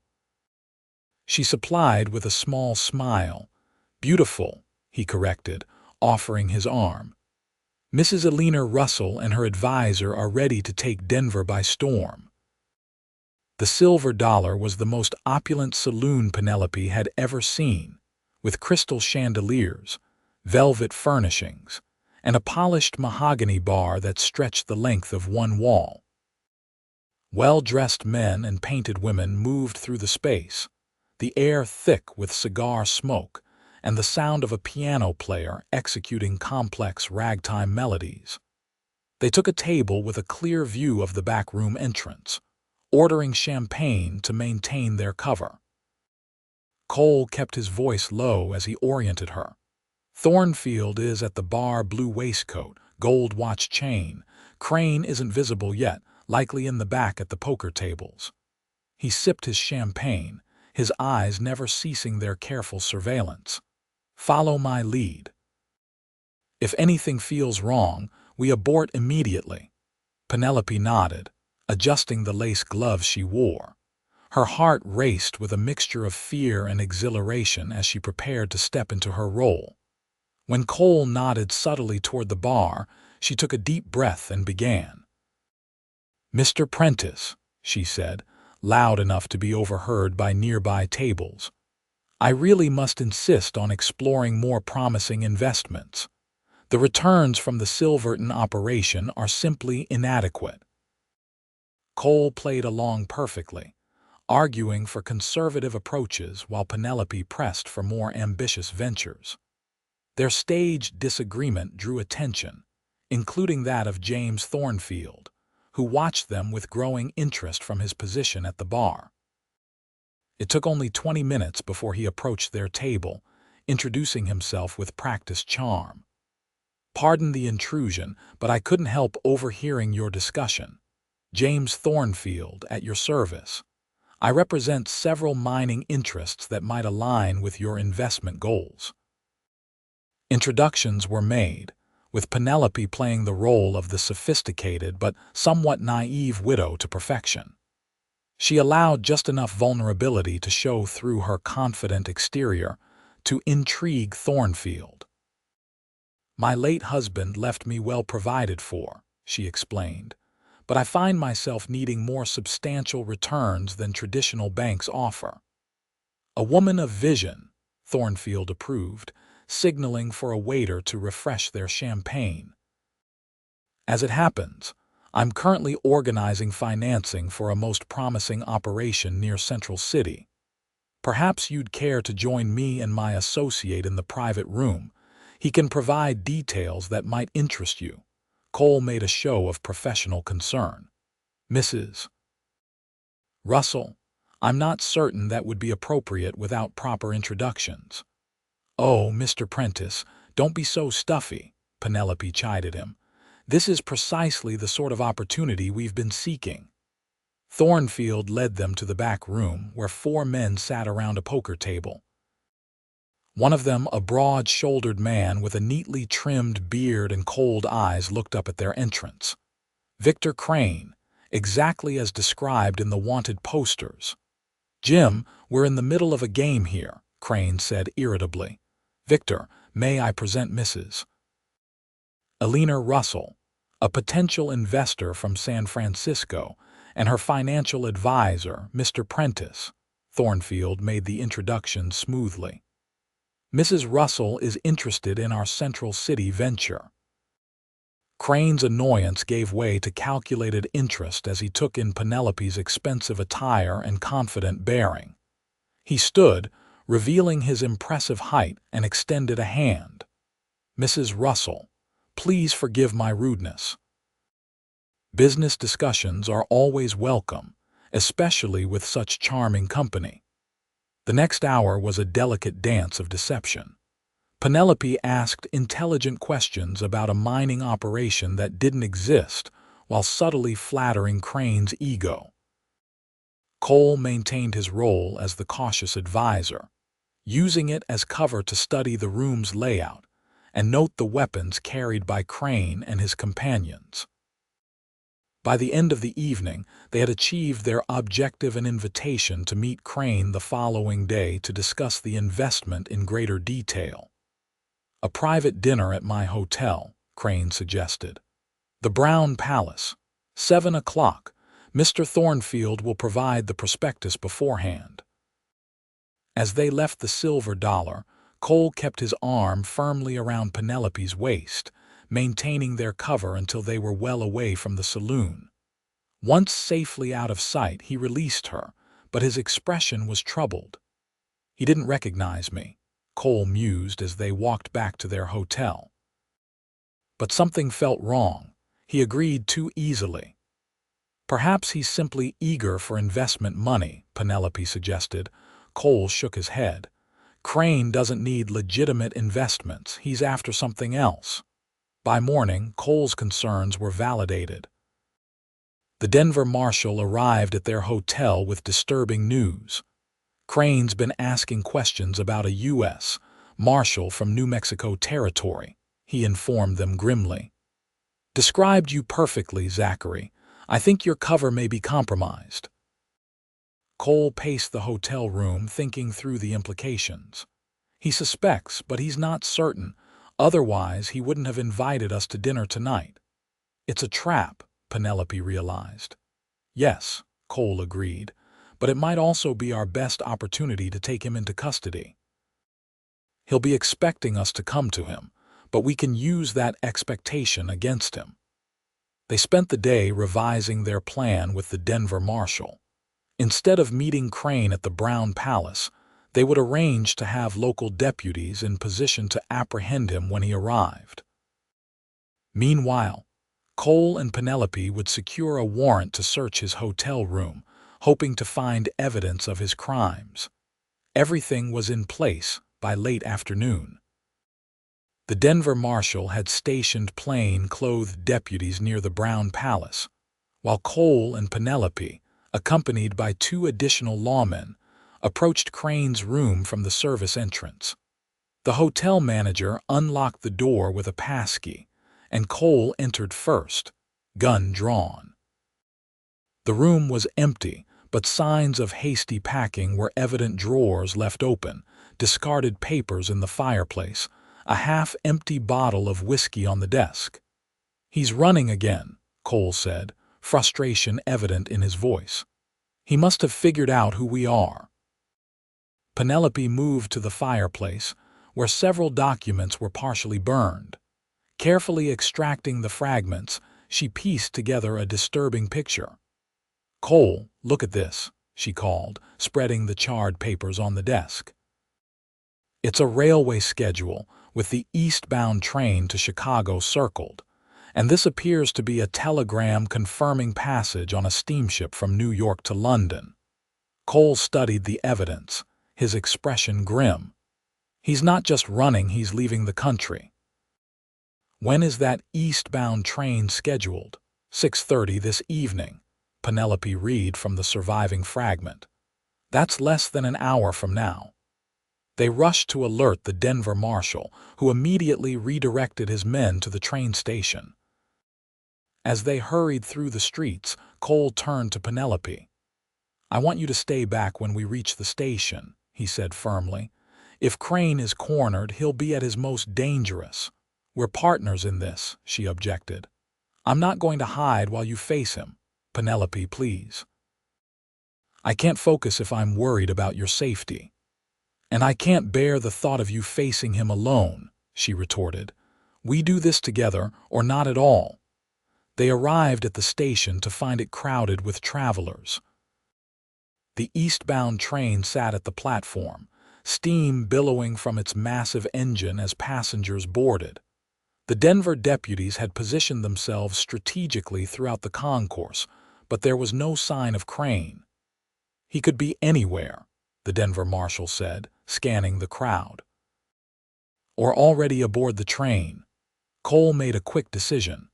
she supplied with a small smile. "Beautiful," he corrected, offering his arm. "Mrs. Alina Russell and her advisor are ready to take Denver by storm." The Silver Dollar was the most opulent saloon Penelope had ever seen, with crystal chandeliers, velvet furnishings, and a polished mahogany bar that stretched the length of one wall. Well-dressed men and painted women moved through the space, the air thick with cigar smoke and the sound of a piano player executing complex ragtime melodies. They took a table with a clear view of the back-room entrance, ordering champagne to maintain their cover. Cole kept his voice low as he oriented her. "Thornfield is at the bar, blue waistcoat, gold watch chain. Crane isn't visible yet, likely in the back at the poker tables." He sipped his champagne, his eyes never ceasing their careful surveillance. "Follow my lead. If anything feels wrong, we abort immediately." Penelope nodded, adjusting the lace gloves she wore. Her heart raced with a mixture of fear and exhilaration as she prepared to step into her role. When Cole nodded subtly toward the bar, she took a deep breath and began. "Mr. Prentice," she said, loud enough to be overheard by nearby tables, "I really must insist on exploring more promising investments. The returns from the Silverton operation are simply inadequate." Cole played along perfectly, arguing for conservative approaches while Penelope pressed for more ambitious ventures. Their staged disagreement drew attention, including that of James Thornfield, who watched them with growing interest from his position at the bar. It took only 20 minutes before he approached their table, introducing himself with practiced charm. "Pardon the intrusion, but I couldn't help overhearing your discussion. James Thornfield, at your service. I represent several mining interests that might align with your investment goals." Introductions were made, with Penelope playing the role of the sophisticated but somewhat naive widow to perfection. She allowed just enough vulnerability to show through her confident exterior to intrigue Thornfield. "My late husband left me well provided for," she explained, "but I find myself needing more substantial returns than traditional banks offer." "A woman of vision," Thornfield approved, signaling for a waiter to refresh their champagne. "As it happens, I'm currently organizing financing for a most promising operation near Central City. Perhaps you'd care to join me and my associate in the private room. He can provide details that might interest you." Cole made a show of professional concern. "Mrs. Russell, I'm not certain that would be appropriate without proper introductions." "Oh, Mr. Prentice, don't be so stuffy," Penelope chided him. "This is precisely the sort of opportunity we've been seeking." Thornfield led them to the back room where 4 men sat around a poker table. One of them, a broad-shouldered man with a neatly trimmed beard and cold eyes, looked up at their entrance. "Victor Crane, exactly as described in the wanted posters." "Jim, we're in the middle of a game here," Crane said irritably. "Victor, may I present Mrs. Alina Russell, a potential investor from San Francisco, and her financial advisor, Mr. Prentice." Thornfield made the introduction smoothly. "Mrs. Russell is interested in our Central City venture." Crane's annoyance gave way to calculated interest as he took in Penelope's expensive attire and confident bearing. He stood, revealing his impressive height, and extended a hand. "Mrs. Russell, please forgive my rudeness. Business discussions are always welcome, especially with such charming company." The next hour was a delicate dance of deception. Penelope asked intelligent questions about a mining operation that didn't exist, while subtly flattering Crane's ego. Cole maintained his role as the cautious advisor, using it as cover to study the room's layout and note the weapons carried by Crane and his companions. By the end of the evening, they had achieved their objective and invitation to meet Crane the following day to discuss the investment in greater detail. "A private dinner at my hotel," Crane suggested. "The Brown Palace. 7 o'clock. Mr. Thornfield will provide the prospectus beforehand." As they left the Silver Dollar, Cole kept his arm firmly around Penelope's waist, maintaining their cover until they were well away from the saloon. Once safely out of sight, he released her, but his expression was troubled. "He didn't recognize me," Cole mused as they walked back to their hotel. But something felt wrong. He agreed too easily. "Perhaps he's simply eager for investment money," Penelope suggested. Cole shook his head. "Crane doesn't need legitimate investments. He's after something else." By morning, Cole's concerns were validated. The Denver marshal arrived at their hotel with disturbing news. "Crane's been asking questions about a U.S. Marshal from New Mexico Territory," he informed them grimly. "Described you perfectly, Zachary. I think your cover may be compromised." Cole paced the hotel room, thinking through the implications. "He suspects, but he's not certain. Otherwise, he wouldn't have invited us to dinner tonight." "It's a trap," Penelope realized. "Yes," Cole agreed, "but it might also be our best opportunity to take him into custody. He'll be expecting us to come to him, but we can use that expectation against him." They spent the day revising their plan with the Denver marshal. Instead of meeting Crane at the Brown Palace, they would arrange to have local deputies in position to apprehend him when he arrived. Meanwhile, Cole and Penelope would secure a warrant to search his hotel room, hoping to find evidence of his crimes. Everything was in place by late afternoon. The Denver marshal had stationed plain-clothed deputies near the Brown Palace, while Cole and Penelope, accompanied by 2 additional lawmen, approached Crane's room from the service entrance. The hotel manager unlocked the door with a passkey, and Cole entered first, gun drawn. The room was empty, but signs of hasty packing were evident: drawers left open, discarded papers in the fireplace, a half-empty bottle of whiskey on the desk. "He's running again," Cole said, frustration evident in his voice. "He must have figured out who we are." Penelope moved to the fireplace, where several documents were partially burned. Carefully extracting the fragments, she pieced together a disturbing picture. "Cole, look at this," she called, spreading the charred papers on the desk. "It's a railway schedule with the eastbound train to Chicago circled, and this appears to be a telegram confirming passage on a steamship from New York to London." Cole studied the evidence, his expression grim. "He's not just running, he's leaving the country." "When is that eastbound train scheduled?" 6:30 this evening," Penelope read from the surviving fragment. "That's less than an hour from now." They rushed to alert the Denver marshal, who immediately redirected his men to the train station. As they hurried through the streets, Cole turned to Penelope. "I want you to stay back when we reach the station," he said firmly. "If Crane is cornered, he'll be at his most dangerous." "We're partners in this," she objected. "I'm not going to hide while you face him. Penelope, please." "I can't focus if I'm worried about your safety." "And I can't bear the thought of you facing him alone," she retorted. "We do this together or not at all." They arrived at the station to find it crowded with travelers. The eastbound train sat at the platform, steam billowing from its massive engine as passengers boarded. The Denver deputies had positioned themselves strategically throughout the concourse, but there was no sign of Crane. He could be anywhere. the Denver marshal said, scanning the crowd. Or already aboard the train? Cole made a quick decision.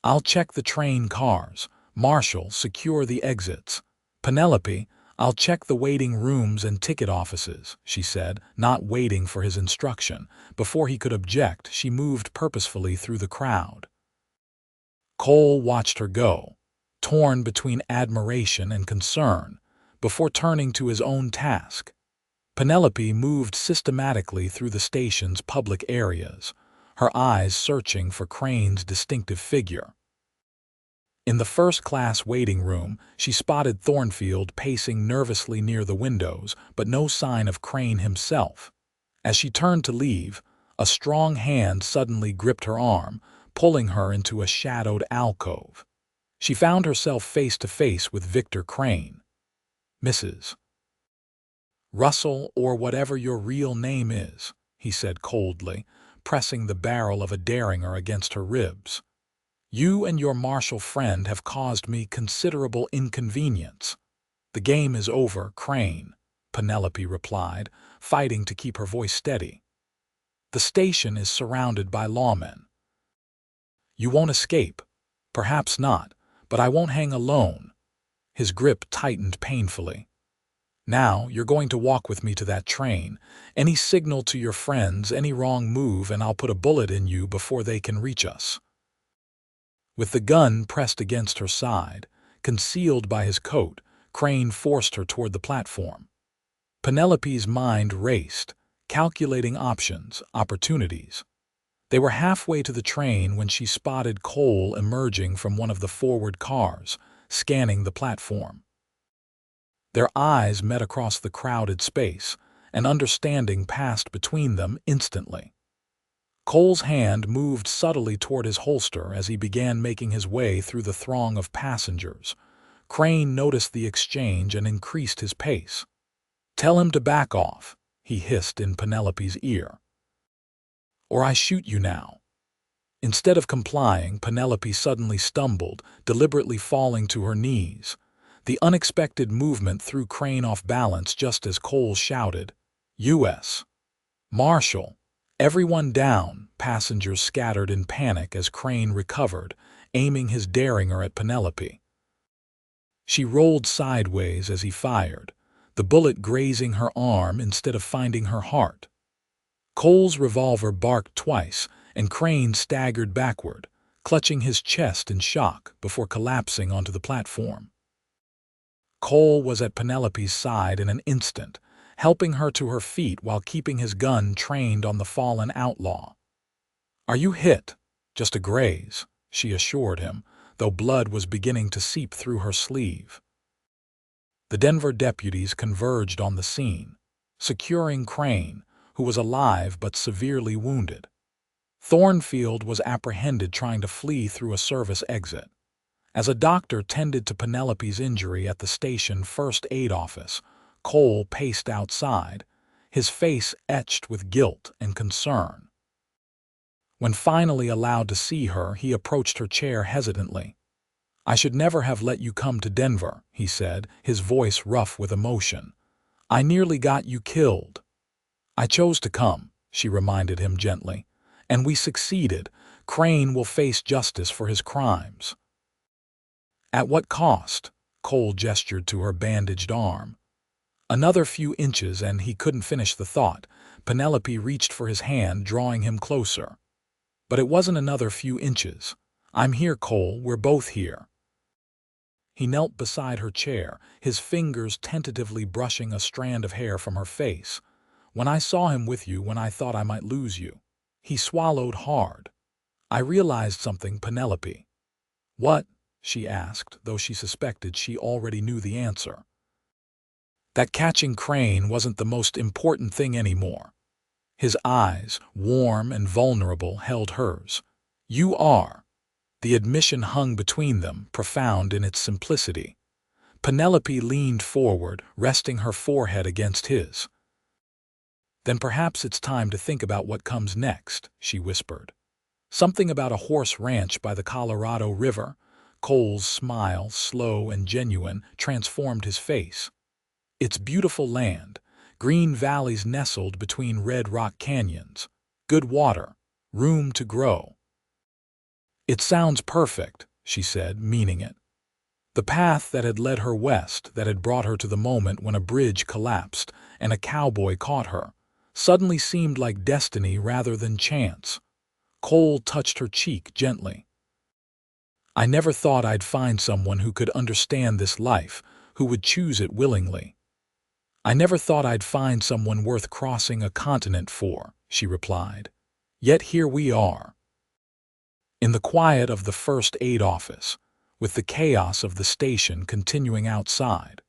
I'll check the train cars. Marshal, secure the exits. Penelope, I'll check the waiting rooms and ticket offices, she said, not waiting for his instruction. Before he could object, she moved purposefully through the crowd. Cole watched her go, torn between admiration and concern, before turning to his own task. Penelope moved systematically through the station's public areas, her eyes searching for Crane's distinctive figure. In the first-class waiting room, she spotted Thornfield pacing nervously near the windows, but no sign of Crane himself. As she turned to leave, a strong hand suddenly gripped her arm, pulling her into a shadowed alcove. She found herself face to face with Victor Crane. "Mrs. Russell, or whatever your real name is," he said coldly, pressing the barrel of a Derringer against her ribs. "You and your marshal friend have caused me considerable inconvenience." "The game is over, Crane," Penelope replied, fighting to keep her voice steady. "The station is surrounded by lawmen. You won't escape. Perhaps not, but I won't hang alone." His grip tightened painfully. "Now you're going to walk with me to that train. Any signal to your friends, any wrong move, and I'll put a bullet in you before they can reach us." With the gun pressed against her side, concealed by his coat, Crane forced her toward the platform. Penelope's mind raced, calculating options, opportunities. They were halfway to the train when she spotted Cole emerging from one of the forward cars, scanning the platform. Their eyes met across the crowded space, and understanding passed between them instantly. Cole's hand moved subtly toward his holster as he began making his way through the throng of passengers. Crane noticed the exchange and increased his pace. "Tell him to back off," he hissed in Penelope's ear. "Or I shoot you now." Instead of complying, Penelope suddenly stumbled, deliberately falling to her knees. The unexpected movement threw Crane off balance just as Cole shouted, "U.S. Marshal! Everyone down!" Passengers scattered in panic as Crane recovered, aiming his Derringer at Penelope. She rolled sideways as he fired, the bullet grazing her arm instead of finding her heart. Cole's revolver barked twice, and Crane staggered backward, clutching his chest in shock before collapsing onto the platform. Cole was at Penelope's side in an instant, helping her to her feet while keeping his gun trained on the fallen outlaw. "Are you hit?" "Just a graze," she assured him, though blood was beginning to seep through her sleeve. The Denver deputies converged on the scene, securing Crane, who was alive but severely wounded. Thornfield was apprehended trying to flee through a service exit. As a doctor tended to Penelope's injury at the station first aid office, Cole paced outside, his face etched with guilt and concern. When finally allowed to see her, he approached her chair hesitantly. "I should never have let you come to Denver," he said, his voice rough with emotion. "I nearly got you killed." "I chose to come," she reminded him gently, "and we succeeded. Crane will face justice for his crimes." "At what cost?" Cole gestured to her bandaged arm. Another few inches and he couldn't finish the thought. Penelope reached for his hand, drawing him closer. "But it wasn't another few inches. I'm here, Cole, we're both here." He knelt beside her chair, his fingers tentatively brushing a strand of hair from her face. "When I saw him with you, when I thought I might lose you." He swallowed hard. "I realized something, Penelope." "What?" she asked, though she suspected she already knew the answer. "That catching Crane wasn't the most important thing anymore." His eyes, warm and vulnerable, held hers. "You are." The admission hung between them, profound in its simplicity. Penelope leaned forward, resting her forehead against his. "Then perhaps it's time to think about what comes next," she whispered. "Something about a horse ranch by the Colorado River." Cole's smile, slow and genuine, transformed his face. It's beautiful land, green valleys nestled between red rock canyons, good water, room to grow. It sounds perfect, she said, meaning it. The path that had led her west, that had brought her to the moment when a bridge collapsed and a cowboy caught her, suddenly seemed like destiny rather than chance. Cole touched her cheek gently. I never thought I'd find someone who could understand this life, who would choose it willingly. I never thought I'd find someone worth crossing a continent for, she replied. Yet here we are. In the quiet of the first aid office, with the chaos of the station continuing outside,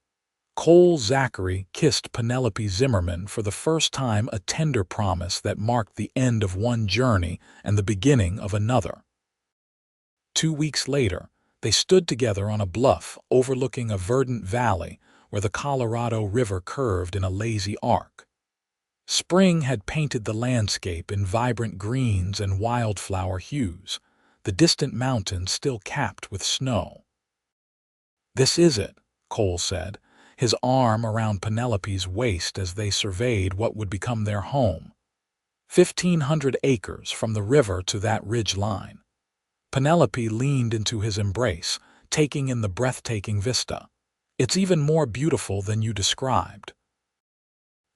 Cole Zachary kissed Penelope Zimmerman for the first time, a tender promise that marked the end of one journey and the beginning of another. 2 weeks later, they stood together on a bluff overlooking a verdant valley where the Colorado River curved in a lazy arc. Spring had painted the landscape in vibrant greens and wildflower hues, the distant mountains still capped with snow. This is it, Cole said, his arm around Penelope's waist as they surveyed what would become their home. 1,500 acres from the river to that ridge line. Penelope leaned into his embrace, taking in the breathtaking vista. It's even more beautiful than you described.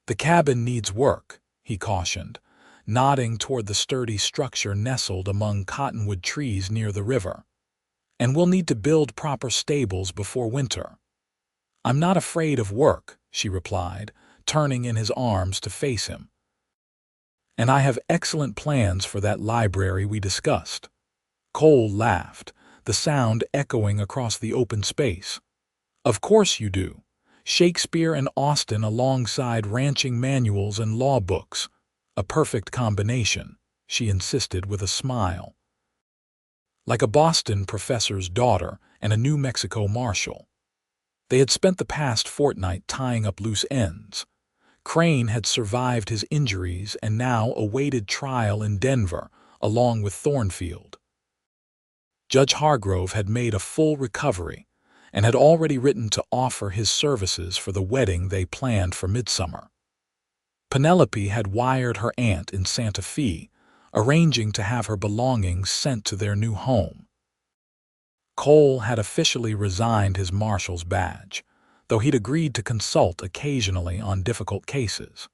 The cabin needs work, he cautioned, nodding toward the sturdy structure nestled among cottonwood trees near the river. And we'll need to build proper stables before winter. I'm not afraid of work, she replied, turning in his arms to face him. And I have excellent plans for that library we discussed. Cole laughed, the sound echoing across the open space. Of course you do. Shakespeare and Austen alongside ranching manuals and law books. A perfect combination, she insisted with a smile. Like a Boston professor's daughter and a New Mexico marshal. They had spent the past fortnight tying up loose ends. Crane had survived his injuries and now awaited trial in Denver, along with Thornfield. Judge Hargrove had made a full recovery and had already written to offer his services for the wedding they planned for midsummer. Penelope had wired her aunt in Santa Fe, arranging to have her belongings sent to their new home. Cole had officially resigned his marshal's badge, though he'd agreed to consult occasionally on difficult cases.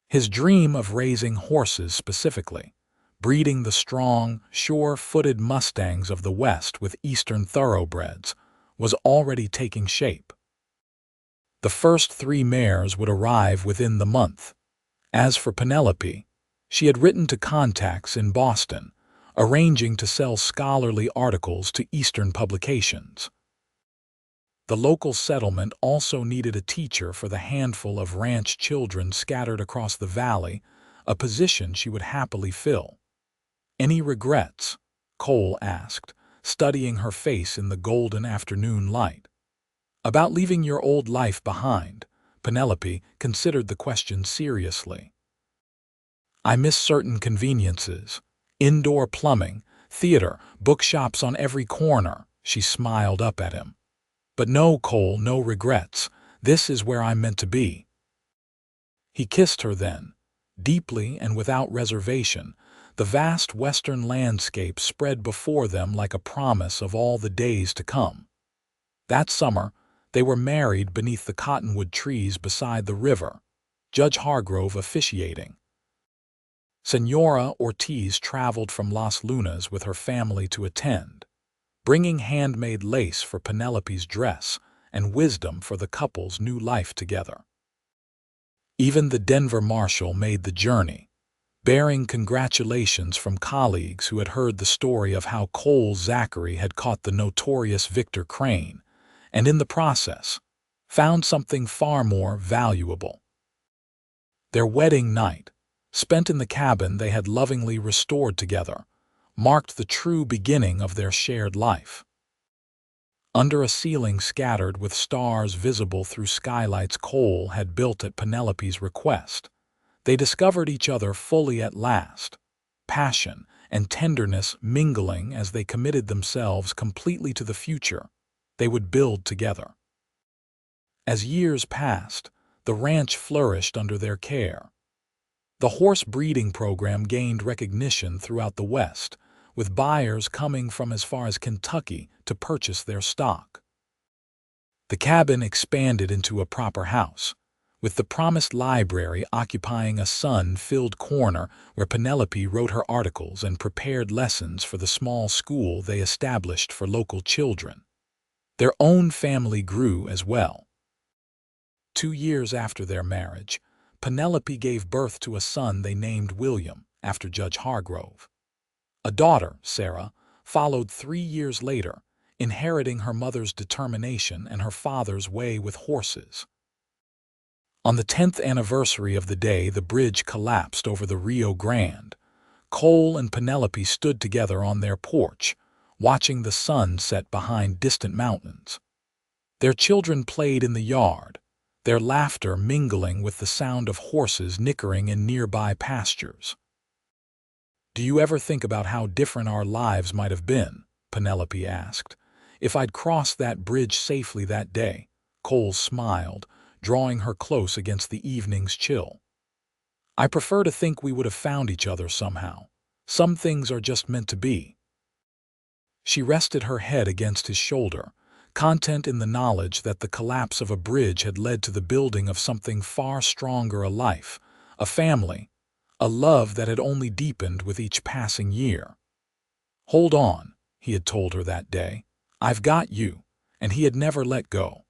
His dream of raising horses specifically, breeding the strong, sure-footed Mustangs of the West with Eastern thoroughbreds, was already taking shape. The first 3 mares would arrive within the month. As for Penelope, she had written to contacts in Boston, arranging to sell scholarly articles to Eastern publications. The local settlement also needed a teacher for the handful of ranch children scattered across the valley, a position she would happily fill. Any regrets? Cole asked, studying her face in the golden afternoon light. About leaving your old life behind, Penelope considered the question seriously. I miss certain conveniences. Indoor plumbing, theater, bookshops on every corner, she smiled up at him. But no, Cole, no regrets. This is where I'm meant to be. He kissed her then, deeply and without reservation. The vast western landscape spread before them like a promise of all the days to come. That summer, they were married beneath the cottonwood trees beside the river, Judge Hargrove officiating. Senora Ortiz traveled from Las Lunas with her family to attend, bringing handmade lace for Penelope's dress and wisdom for the couple's new life together. Even the Denver marshal made the journey, bearing congratulations from colleagues who had heard the story of how Cole Zachary had caught the notorious Victor Crane, and in the process, found something far more valuable. Their wedding night, spent in the cabin they had lovingly restored together, marked the true beginning of their shared life. Under a ceiling scattered with stars visible through skylights Cole had built at Penelope's request, they discovered each other fully at last, passion and tenderness mingling as they committed themselves completely to the future they would build together. As years passed, the ranch flourished under their care. The horse breeding program gained recognition throughout the West, with buyers coming from as far as Kentucky to purchase their stock. The cabin expanded into a proper house, with the promised library occupying a sun-filled corner where Penelope wrote her articles and prepared lessons for the small school they established for local children. Their own family grew as well. 2 years after their marriage, Penelope gave birth to a son they named William, after Judge Hargrove. A daughter, Sarah, followed 3 years later, inheriting her mother's determination and her father's way with horses. On the 10th anniversary of the day the bridge collapsed over the Rio Grande, Cole and Penelope stood together on their porch, watching the sun set behind distant mountains. Their children played in the yard, their laughter mingling with the sound of horses nickering in nearby pastures. "Do you ever think about how different our lives might have been?" Penelope asked. "If I'd crossed that bridge safely that day." Cole smiled, drawing her close against the evening's chill. "I prefer to think we would have found each other somehow. Some things are just meant to be." She rested her head against his shoulder, content in the knowledge that the collapse of a bridge had led to the building of something far stronger, a life, a family, a love that had only deepened with each passing year. "Hold on," he had told her that day. "I've got you," and he had never let go.